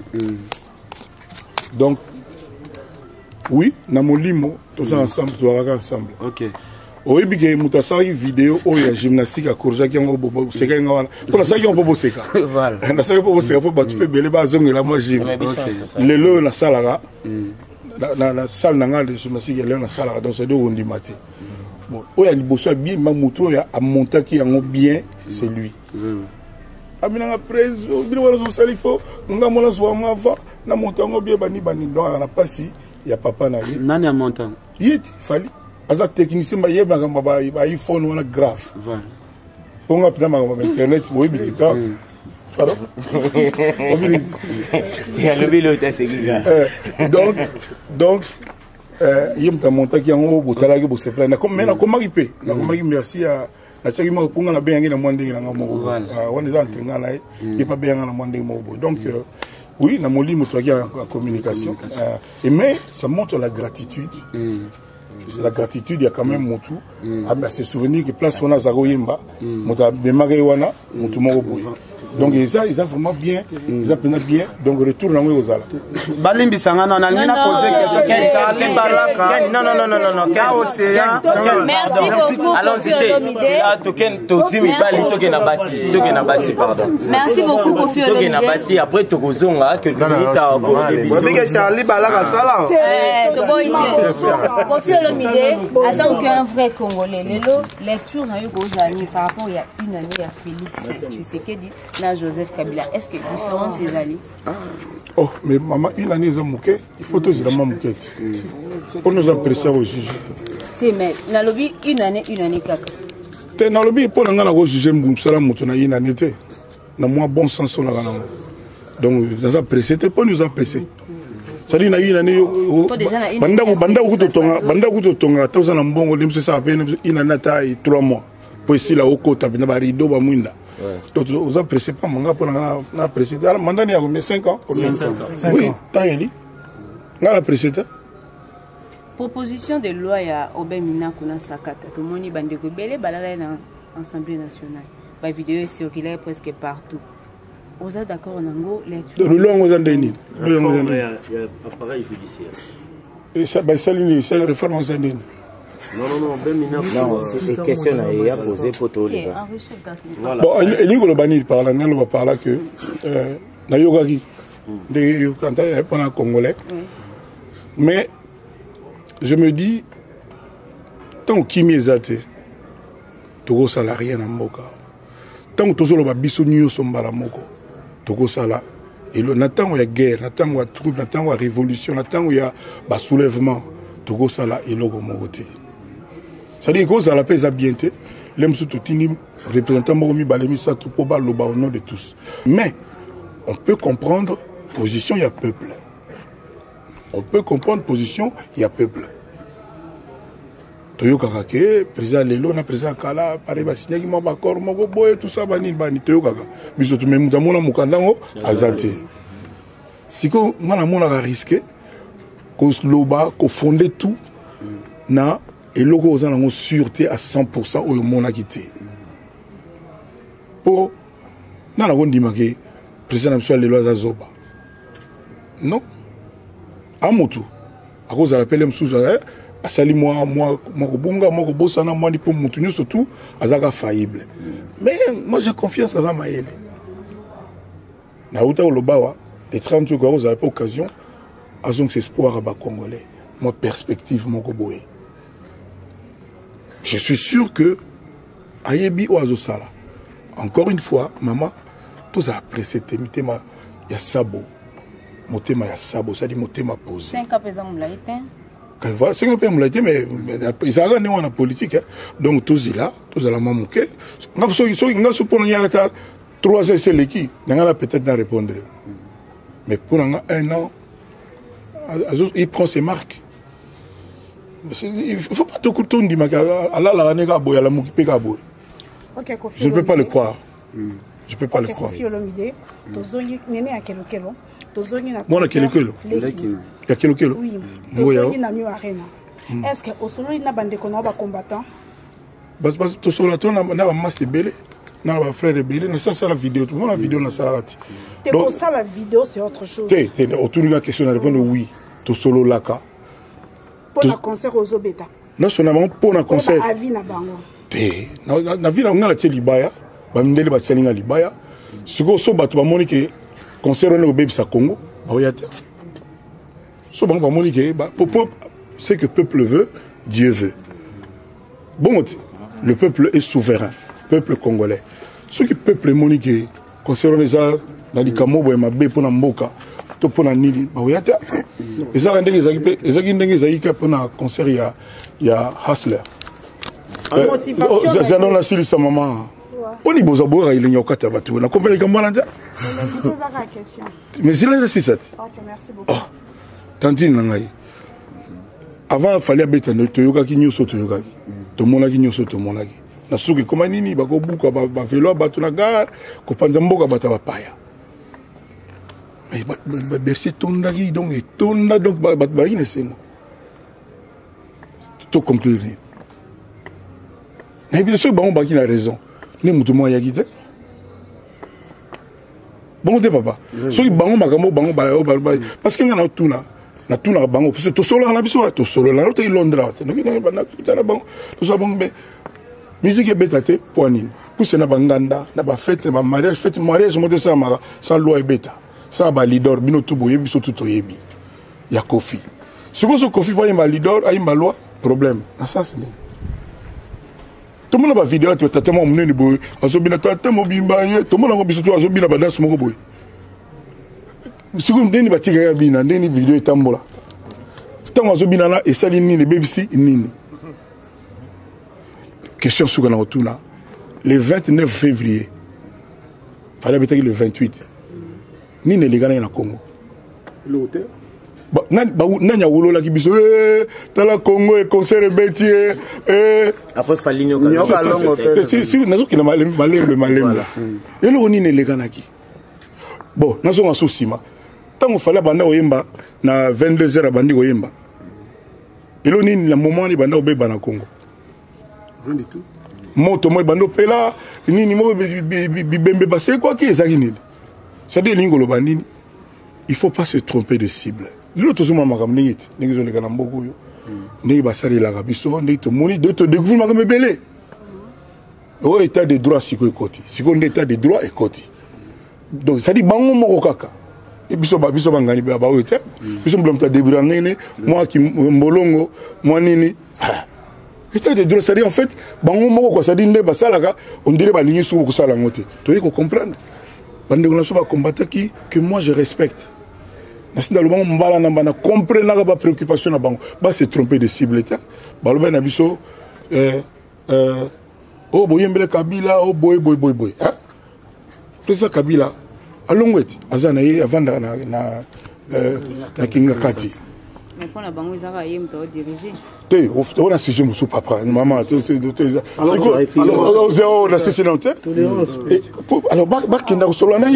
donc oui, na molimo tous ensemble ensemble. OK. Oyebi ke mutasali vidéo o ya gymnastique à Korjaki ngo bobo seka ngwana. Pour ça qui on bobo seka. Voilà. Na seka bobo seka pour batu pe belé ba zongela moi gym. Lelo na salara. Na salle nanga de gymnastique lelo na salara donc c'est de on dit maté. Bon, o ya liboso bien ma moto ya a monter qui en bien, c'est lui. Abina presse, bino wala zo salifo, nga mona zo avant, na montango bien bani donc na pasi. Il y a papa na ye. Nani a monté? Il Fally. As a technicien, il y a un iPhone ou un grave. Voilà. On a besoin internet, oui, mais c'est pardon. Il y a le vélo, c'est donc, il y a un montant qui est en haut, il y a un se plaindre. Mais comment il peut? Merci à la série pour qu'on a bien moins de on est en train de il n'y a pas bien moins de donc. Oui, dans mon livre, il y a la communication. Mais ça montre la gratitude. C'est la gratitude, il y a quand même mon tout. À se souvenir que place on a Zagoyemba, mon Bemagaïwana, mon tout Moroboy. Donc ils ont vraiment bien, ils apprennent bien. Donc retour dans aux ala. Balimbi Sangana, on a posé Merci beaucoup. Merci beaucoup Kofi Olomide. Après Tokozonga, quelques minutes Charlie Balaka Sala. Kofi Olomide, attends qu'un vrai Congolais. Lecture n'a eu Gozani par rapport il y a une année à Félix Tshisekedi. Joseph Kabila, est-ce que différence c'est allé? Oh, mais maman, une année ils ont mouqué, il faut toujours la mouquette. On nous apprécie au juge. Mais dans le lobby, une année kaka. Dans le lobby, pour nous juger, nous sommes une année. Dans moins bon sens, on a donc nous apprécier, c'est pas nous apprécier. sali na ina ne banda kuto tonga toza na mbongo limse sa peine ina nata 3 mois pour ici la okota bina ba rido ba mwinda donc vous appréciez pas manga pour na précédé alors mandani ya combien 5 ans oui tayeli ngala précédé proposition de loi ya Obemina kuna sakata to moni bandeko belé balala na Assemblée nationale ba vidéo circulaire presque partout. Vous êtes d'accord Nango le long aux andeni il y a appareil judiciaire et ça ba salini c'est la réforme aux andeni non c'est question à poser pour tout les gars bon Elingo Bani parle nan va parler que na yogaki de quand elle pendant congolais mais je me dis tant kimi ezate toko salarié na mboka tant to solo ba biso nyuso mbala moko toko sala et le natango ya guerre natango ya trouble natango ya révolution natango ya ba soulèvement toko sala et logo mokote ça dit que ça la pèse bien té l'aime surtout tini représentant mokomi balemi ça tout pour ba loba au nom de tous mais on peut comprendre position ya peuple. On peut comprendre position, il y a peuple. Toyo Kakake, président Lelo, na président Kala, pare ba signé ma bakor, moko boye tout ça bani bani Toyo Kaka. Biso tu même mona mukandango azate. Siko mwana mona ka risquer ko loba ko fonder tout na eloko ozana ngo sûreté à 100% oyo mona kité. Po na na ndima ke président Mswa Lelo azazoba. Non. Amoto à cause de l'appel Msouza asali moi kobunga moi kobosana moi ni pour mutunyo surtout azaka faillible mais moi j'ai confiance à Maëlle na uta olobawa et 30 jours vous avez pas occasion azong espoir à ba congolais moi perspective mon koboé je suis sûr que ayebi oazo sala encore une fois maman tous après cette mitema ya sabo motema ya sabo ça dit motema posé 5 ans pesant la éteint quand voilà 5 ans me l'a dit mais ça a gagné en politique donc tous là tous à la mamuke ngaso pour y a 3 ans c'est l'équipe n'a peut-être pas répondre mais pour un an il prend ses marques il faut pas tout coûter dit mais Allah la nega boya la mukipe ka boy je ne peux pas le croire je peux pas le croire moi, quel est le oui, est-ce que au solo il n'a pas de combattant? Parce que tout solo on a masse de belé, on a frère de belé, ça c'est la vidéo, tout le monde la vidéo na salati. Donc ça la vidéo c'est autre chose. T'es autour de la question de répondre oui, tout solo là ka. Pour un concert aux Obeta. Non seulement pour un concert. Avis na bango. T'es na vie na ngala teli libaya, ba ndele ba tselinga libaya. Siko so ba to ba monique concert on au baby sa Congo, bah oui so bon ba monique ba ce que le peuple veut, Dieu veut. Bon le peuple est souverain, peuple congolais. Ce que le peuple monique concert les a dans les kamobo et ma bé pour na mboka, to pour na nili, bah oui et ça ndenge ezaki pour na concert ya Hustler. Ça non la sili sa maman. Poni bozabora il nyoka tabatu na compagnie kambana nda mais il a c'est ça. OK, merci beaucoup. Oh tantine ngai avant il fallait beta no toyoka ki nyoso toyoka ki to mona ki nyoso to mona ki na suki koma nini bako buka ba velo batu na gare ko panza mboka bata ba paya mais ba bercer tonda ki donc et tonda donc ba ine seno tout comprendre mais bien sûr ba qui a raison ni mutu mo ya gite bon de papa so ki bango makambo bango ba parce que ngana tuna na tuna bango parce que to solo na biso to solo na to Londres na na na bango to so bango be musique betate poanine pousse na banganda na ba fête ba mariage mo de ça mara sans loi beta ça ba leader bino to boye biso to yebi ya kofi so kofi pa ba leader ay ma loi problème na ça c'est tout le monde a vidéo tu as tellement mené boy azobina tellement bimba tout le monde a biso to azobina ba danse moko boy siku ndeni batika ya bina ndeni vidéo etambola tango azobina na esali nini BBC nini question sur na otuna le 29 février fallait peut-être le 28 nini les gars na Congo l'hôtel nanya wolola ki biso tala Congo et concert bétier après Falinho si nazo ki malembe et le oni ne lekanaki bon nazo ngaso sima tango fala banda oyemba na 22h bandi oyemba et le ni la moment ni banda obeba na Congo rien du tout moto mo bando pela nini mo bibembe basé quoi qui ezaki nini ça dit lingolo bandini il faut pas se tromper de cible. L'autre jour, je suis dit, je suis dit, je suis dit, je suis dit, je état de droit, c'est côté. Si on état de droit et côté. Donc, ça dit, bango moko kaka. Et puis, biso bangani ba ote. Biso blomta debrane moi qui mbolongo, moi nini. État de droit, ça dit en fait, bango moko quoi, ça dit ne basalaka, on dirait ba ligne sou ko sala ngote. Tu veux comprendre? Bande on a combattre qui que moi je respecte. Dans le moment où on comprend la préoccupation, on se tromper de cible. On a dit oh, boyembele Kabila, oh, boy. Président Kabila, allons-y, avant na Kinga Kati. Mais pour la banque, ils ont dirigé. On a sujet mon papa, maman, alors, Bakina Solana,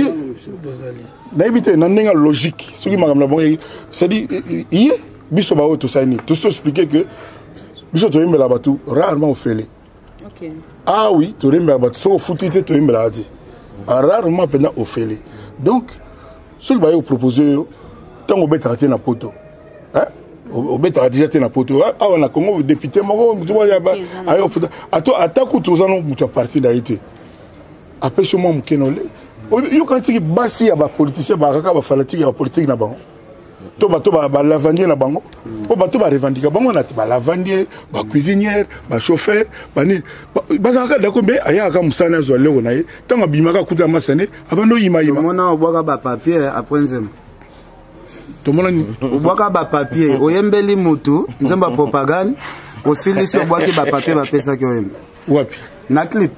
n'habitez n'a logique. Ce qui m'a dit, c'est dit, hier, Bissoma tout ça, tout ça expliquer que Bissoma la batou, rarement au fait. Ah oui, tu remets la batou, sauf foutu, tu remets la dit. Rarement pendant au fait. Donc, ce que vous proposez, tant qu'on bête raté na poto. Au bête a déjà été na poto. Ah, on a Congo, député, tu vois, attends, tous en ont parti d'Haïti. Après, je m'en kenole. Yo quand tu basi ya ba politicien ba kaka ba fanatique ya politique na bango. To ba lavandier na bango. Po ba to ba revendiquer bango na ba lavandier, ba cuisinière, ba chauffeur, ba ni. Ba kaka dako be aya ka musana zo leo na ye. Tanga bimaka kuta masane, abando yima. Mona obwaka ba papier après nzema. Tomona ni obwaka ba papier, oyembeli mutu, nzemba propagande, osilisi obwaki ba papier ba pesa ki oyembe. Wapi? Na clip.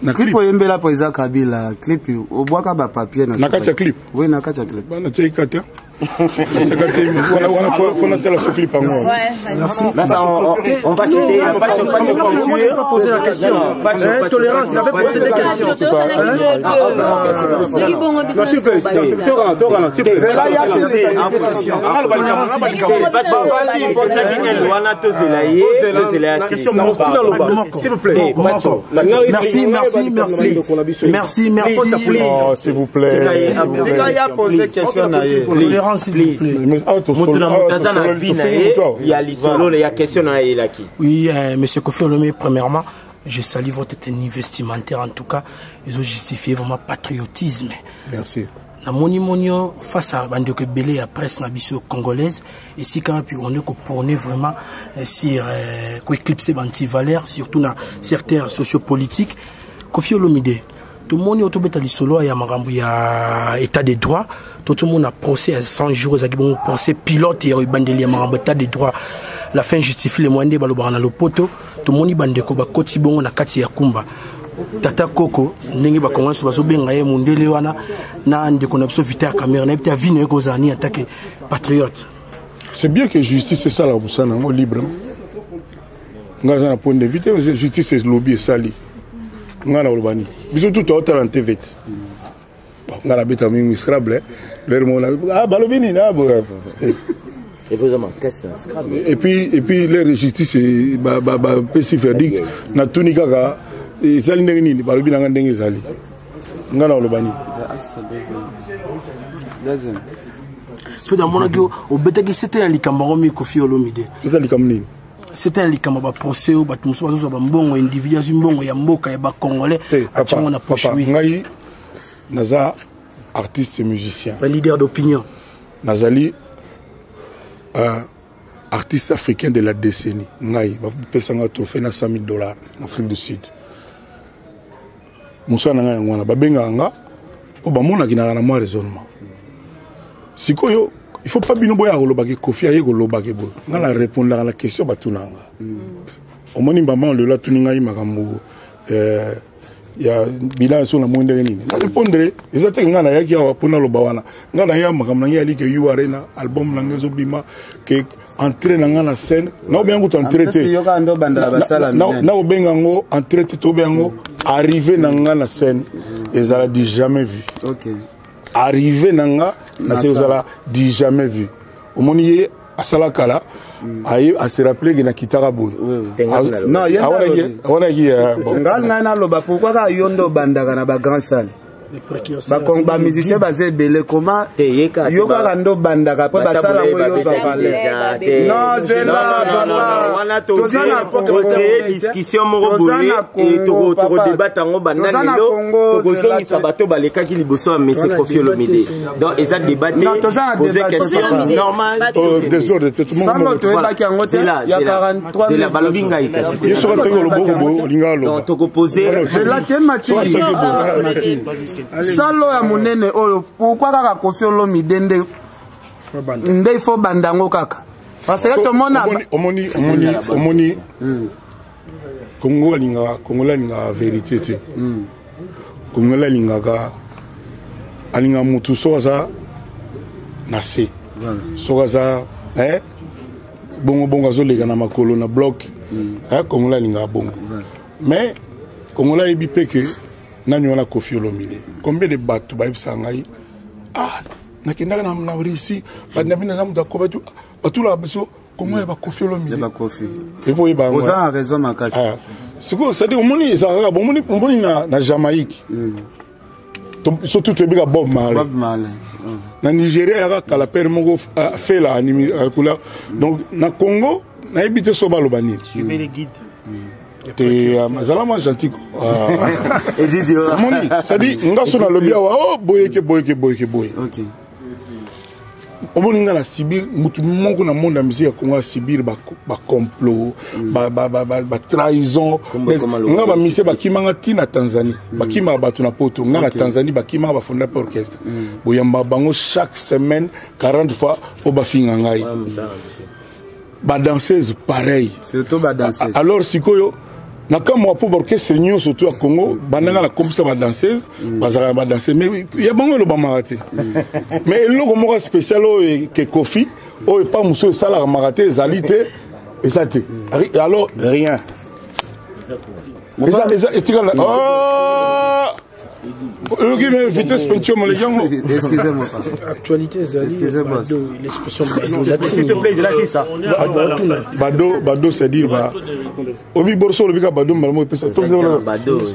Na clip oyembela président Kabila, clip obwaka ba papier na. Na kacha clip. Oui, na kacha clip. Bana tseikata. On a tel clip en moi. On va citer. On va poser la question. Tolérance, il avait posé des questions. S'il vous plaît. Là, il y a s'il vous plaît. Merci. S'il vous plaît. Il y a posé question. Oui, monsieur Kofi Olomide, premièrement, je salue votre tenue vestimentaire. En tout cas, ils ont justifié vraiment patriotisme. Merci. Na monimonio face à Bandeko Belé à presse nabiso congolaise et si quand puis on est prôné vraiment sur éclipser anti-valeurs surtout dans certains sociopolitiques. Kofi Olomide, tout le monde est autobé à l'isolo et à Marambu il y a état de droit. Tout le monde a procès à 100 jours, il y a procès pilote et il y a bandeli à Marambu état de droit. La fin justifie les moyens de balobana le poteau. Tout le monde est bandeko ba koti bongo na kati ya kumba. Tata Koko ndenge ba commence ba zobenga ye mundele wana na ndeko na biso Vital Cameroun na bita vino ko zani attaquer patriote. C'est bien que justice c'est ça la musana mo libre. Ngaza na point de vue justice c'est lobby sali. Ngana olbani. Biso tout au talent TV. Ngana beta mi scrabble. Leur mon ah balobini na et puis leur justice c'est ba PC verdict na tunika ka ezali ndenge nini balobi nanga ndenge ezali ngana olobani tout dans mon agio obetaki c'était un likambango mi Kofi Olomide c'était likamni c'était un likamba ba procès ba tumuso bazo ba mbongo individual mbongo ya mboka ya ba congolais achango na poche ngai naza artiste et musicien un leader d'opinion nazali artiste africain de la décennie ngai ba pesanga trophée na $100,000 en Afrique du Sud. Moussa nanga ngwana babenga nga po bamona kinaka na moi raisonnement. Sikoyo il faut pas bino boya koloba ke Kofi aye koloba ke bo. Nga la répondre à la question batunanga. Omoni maman le la tuninga makambo il y a bilan sur la moindre nini na répondre exactement ngana yaki awa pona lo bawana ngana ya makamna yali ke yu arena album nangezo bima ke entrer na ngana scène na obenga ko entrer te na obenga ngo entrer te to bengo arriver na ngana scène ezala du jamais vu. OK. Arriver na nga na ezala du jamais vu. Omoni asala kala aye a se rappeler que na kitara boy non ya wana ki ngal na loba pourquoi ka yondo bandaka na ba grand salle ba musicien basé belé comment yo ka ndo bandaka pa basala mo yo za parler non c'est là wana to discussion mo boulé et to débattre ngo bandana lo to zongi sabato baleka ki liboso a monsieur Koffi Olomide donc eza débattre poser question normal désordre tout le monde ça no to eba ki ngo te ya 43 c'est la balobinga ikasi yo so ka lo boko lingalo donc to poser c'est la thématique salo ya munene oyo pourquoi kaka Koffi Olomide nde faut bandango kaka parce que tout le monde omoni Congo linga vérité te Congo linga alinga mutu soza nase soza bongo azolega na makolo na bloc Congo linga bongo mais Congo la ebipe que nani wana Koffi Olomide combien de bateaux ba ibisa ngai nakenda na Russie bana bina zamu da ko batu la biso comment ba Koffi Olomide ba Koffi et boy ba oza a raison makasi siko ça dit omoni ça omoni na Jamaïque surtout tu biga Bob Marley na Nigeria ya kala père mongo fait la anime kula donc na Congo na ebité so ba lobani suivez les guides te mazalama gentil moni ça dit ngaso na lobia wa boyeke OK omoni ngana Sibir mutu mongo na monde musique Congo Sibir ba complot ba trahison ngaba mise ba kimanga tina Tanzanie ba kimanga batu na poto ngana Tanzanie ba kimanga ba fonda pour orchestre boyamba bango chaque semaine 40 fois faut ba finga ngai ba danseuse pareil surtout ba danseuse alors sikoyo na kama pour orchestre nyo surtout à Congo bandanga la comme ça ba danseuse bazala ba danser mais il y a bango lo ba maraté mais le ko spécial que Koffi o pas muso sala maraté zalité et ça te alors rien et tu le qui m'a invité ce peinture mon les gens excusez-moi actualité Zali l'expression s'il te plaît là c'est ça bado c'est dire ba obi borso le bika bado malmo pesa bado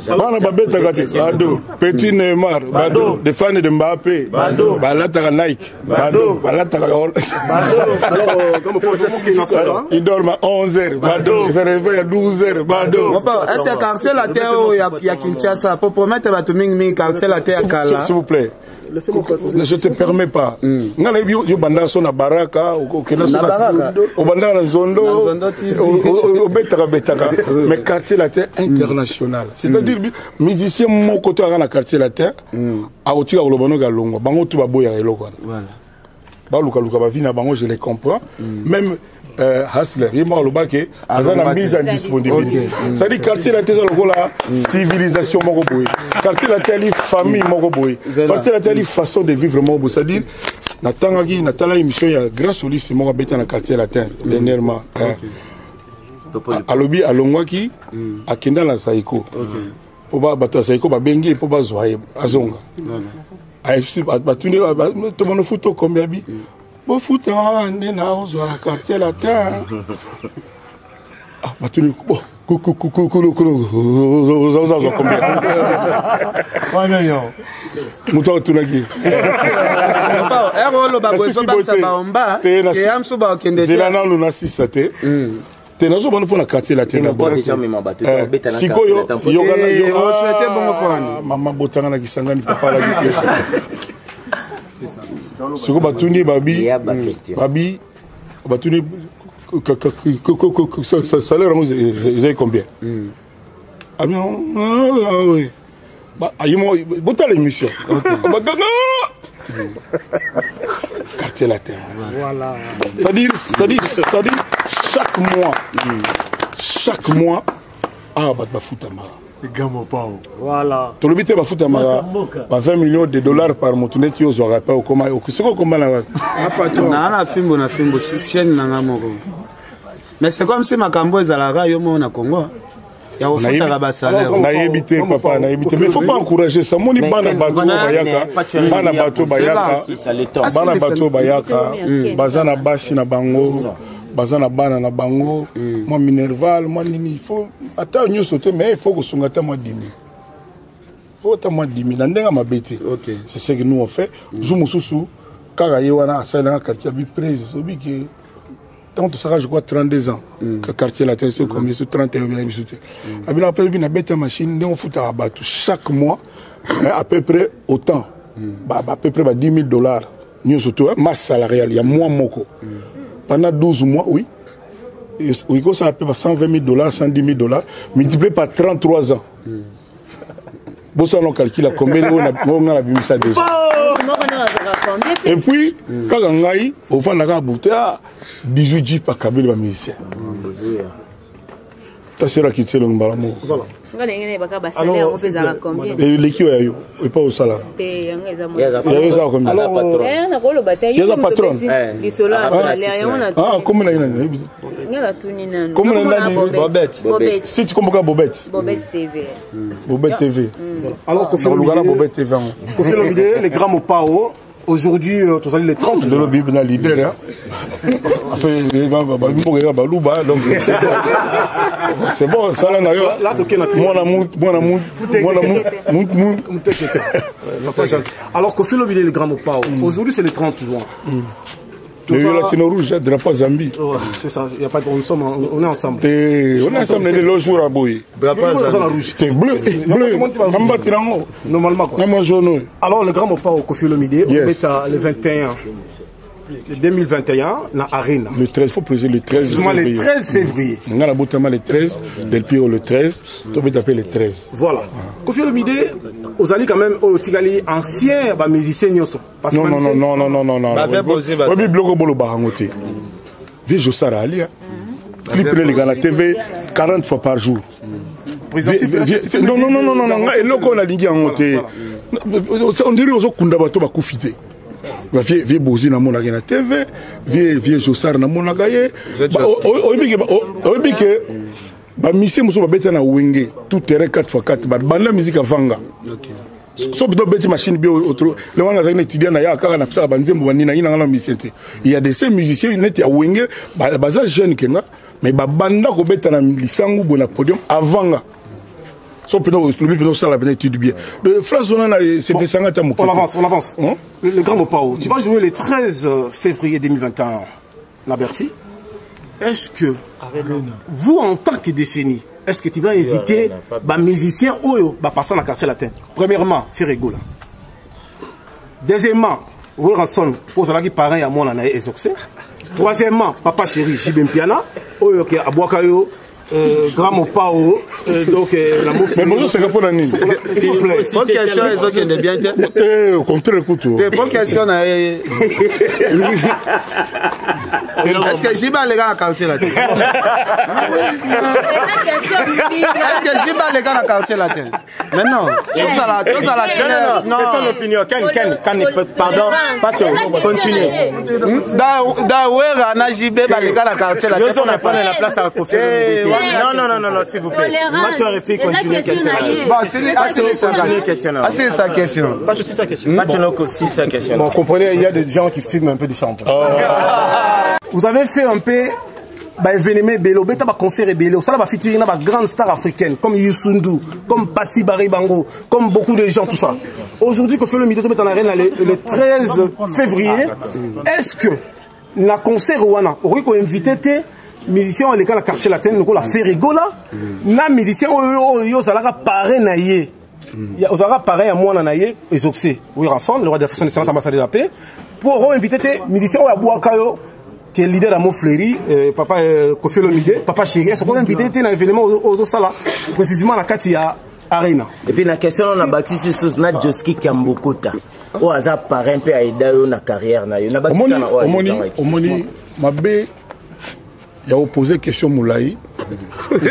bana babeta kati bado petit Neymar bado des fans de Mbappé bado balata Nike bado balata alors comment pour ça il dort à 11h bado il se réveille à 12h bado est-ce que quartier la terre ya Kinshasa pour promettre ba mingi quartier la terre kala s'il vous plaît je te permets pas ngala yo banda so na baraka o kena so na o banda na zondo o betaka mais quartier la terre international c'est-à-dire musicien mon côté na quartier la terre a otika ko lobano ga longo bango tu ba boya eloko voilà ba luka ba vina bango je les comprends même Hasler, il m'a dit que la mise en disponibilité. Ça dit quartier la terre la civilisation moroboy. Quartier la terre famille moroboy. Quartier la terre façon de vivre moroboy. Ça dit natangaki natala émission il y a grand soliste moko beta na quartier la terre dernièrement. Alobi alongwaki akenda la Saiko. Po ba bato Saiko ba bengi po ba zoye azonga. AFC batune to mono photo combien bi bon foot on na ozo la quartier la terre batune bon ozo combien muto tunaki ba ero ba bozo ba sabaomba ke amso ba kende zela na luna sisate tenazo bano pona quartier la terre sikoyo yo souhaité bongo pona mama botanga na kisangani papa la gite siko batuni babi batuni salaire ils combien ah bien oui bah ayimo bota l'émission quartier la terre voilà ça dit chaque mois ah bah foutama Voilà. Tu l'habites à foutre à 20 millions de dollars par mois. Tu n'es pas au rappel au comment. C'est quoi comment là? Na film chaîne na ngamo. Mais c'est comme si ma cambo ezalaka yo mo na Congo. Ya ofutaka ba salaire. Na yebité papa, na yebité. Mais il faut pas encourager ça. Moni bana bato bayaka. Bana bato bayaka. Bana bato bayaka. Bazana basi na bango. Bazana bana na bango. Moi minerval, moi nini, il faut attends nous sauter mais il faut que songata moi 10 000. Faut attendre moi 10 000 ndenga mabete. C'est ce que nous on fait. Jou mususu kaka yewana ça dans quartier bi prise obi que tant ça je crois 32 ans que quartier la tête comme sur 31 bien bisouté. Abina après bina bête machine on fout à battre chaque mois à peu près autant. À peu près $10 000 nous surtout masse salariale il y a mois moko. Pendant 12 mois, oui. Oui, ça a fait $120 000, $110 000, multiplié par 33 ans. Bon, ça, on calcule combien on a vu ça déjà. Et puis, quand on a eu, au fond, on a bouté 18 jeeps par Kabyle, les musiciens. Ça sera quitté le Mbalamo. Et l'équipe est pas au salaire. Il y a ça comme il y a patron. Ah, comment Bobette. Si tu comprends Bobette. Bobette TV. Alors, Bobette TV. Les grands mots Pao. Aujourd'hui, tu as les 30 de l'Obib na leader. C'est bon, ça là alors Kofi Olomide le grand Mopao. Aujourd'hui, c'est le 30 juin. Le Latino Rouge, drapeau Zambie. C'est ça, il y a pas de on est ensemble. On est ensemble les jours à Boy. Drapeau rouge. C'est bleu, bleu. Normalement quoi. Alors le grand Mopao Kofi Olomide, on met ça le 21 2021 dans Arena. Le 13, il faut préciser le 13 février. Le 13 février. On a la bouteille le 13, Del Pio le 13, tu peux taper le 13. Voilà. Kofi Olomide, vous allez quand même au Tigali ancien musicien Nyoso. Non. Oui, bloco bolo barangote. Vieux Jossara Ali. Clip les gars la TV 40 fois par jour. Non. Et là qu'on a dit en côté. On dirait aux autres bateau ba koufité. Vieux Bozi na mona na TV, vieux Jossar na mona gaye. Obike ba mission muso ba beta na wenge tout terrain 4x4 ba banda musique avanga. Sauf que bête machine bio autre le wana za étudiant na ya kaka na psa banzembo banina ina ngala misete. Il y a des ces musiciens net ya wenge ba za jeune kenga mais ba banda ko beta na lisangu bona podium avanga. Sauf que nous ça la étude bien. Le phrase on a c'est pesanga ta on avance. Le grand Mopao, tu vas jouer le 13 février 2021 à Bercy. Est-ce que vous en tant que décennie, est-ce que tu vas inviter les musiciens ou passer dans le quartier latin? Premièrement, Ferregola. Deuxièmement, Ranson, pour ceux qui parlent à moi, Ezoxé. Troisièmement, Papa Chéri, Jibem Piana, Oyo à Boakayo, Grand Mopao, donc la mouffe. Mais bonjour, c'est pour l'année. S'il vous plaît. Bonne question, Ezoxé de bien. Au contraire, écoute. Bonne question. Est-ce que Jiba les gars à quartier latin? Est-ce que Jiba les gars à quartier latin? Maintenant, tout ça là. Non, c'est son opinion. Pardon, continuez. D'Awera, na Jiba les gars à quartier latin. On n'a pas la place à Kofi. Non, s'il vous plaît. Moi, tu aurais fait continuer question. C'est sa question. Pas aussi sa question. Bon, comprenez, il y a des gens qui filment un peu des chanteurs. Vous avez fait un peu événement Bello, concert Bello, ça va featuring dans grande star africaine comme Youssou, comme Passi Baribango, comme beaucoup de gens, tout ça. Aujourd'hui, qu'on fait le midi, en arène le 13 février, est-ce que la concert Rwanda, aurait qu'on invité tes musiciens les la quartier latin, nous la Ferregola, na musiciens yo ça la paré naïe. Vous aurez pareil à moi en aïe et Zoxé, oui ensemble, le roi de la façon de séance ambassadeur de la paix, pour inviter tes musiciens à Boakayo, qui est leader à Montfleury, papa Kofi Olomide, papa Chéri, est-ce qu'on a invité tes événements aux Sala, précisément la Katia Arena. Et puis la question on a bâti sur na Joski Kambokota. Au hasard parrain un peu à aider na carrière na yo. Na bâti na omoni mabe ya opposé question Moulaï.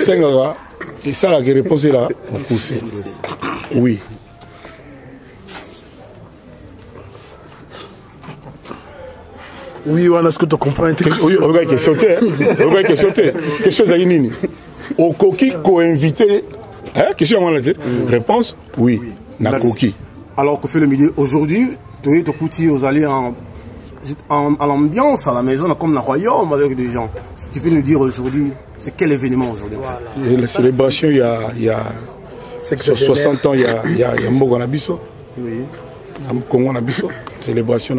Sengara Et ça, la réponse est là, on pousse. Oui. Oui, est-ce que tu comprends? Oui, regarde, question. Regarde, question. Question, c'est nini. Au coquille, co-invité. Question, réponse, oui. Na coquille. Alors que fait le milieu aujourd'hui, tu es aux allées en l'ambiance à la maison, comme dans le royaume avec des gens. Si tu peux nous dire aujourd'hui, c'est quel événement aujourd'hui? La célébration, il y a 60 ans, il y a Mbogo Nabiso. Oui. Congo Nabiso. Célébration.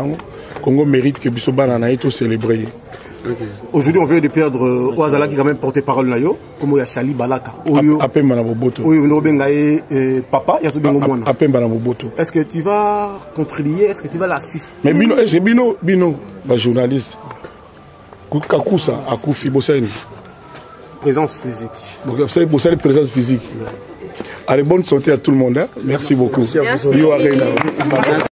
Congo mérite que Biso Banana ait tout célébré. Aujourd'hui, on vient de perdre Oazala qui est quand même porté parole Nayo, comme il y a Chali Balaka. Apé Manaboboto. Oui, on a papa, il y a ce bien au Apé Manaboboto. Est-ce que tu vas contribuer? Est-ce que tu vas l'assister? Mais Bino, journaliste. Kakousa, Akoufi, Bossani. Présence physique. Donc, vous savez, Bossani, présence physique. Allez, bonne santé à tout le monde. Hein? Merci beaucoup. Merci.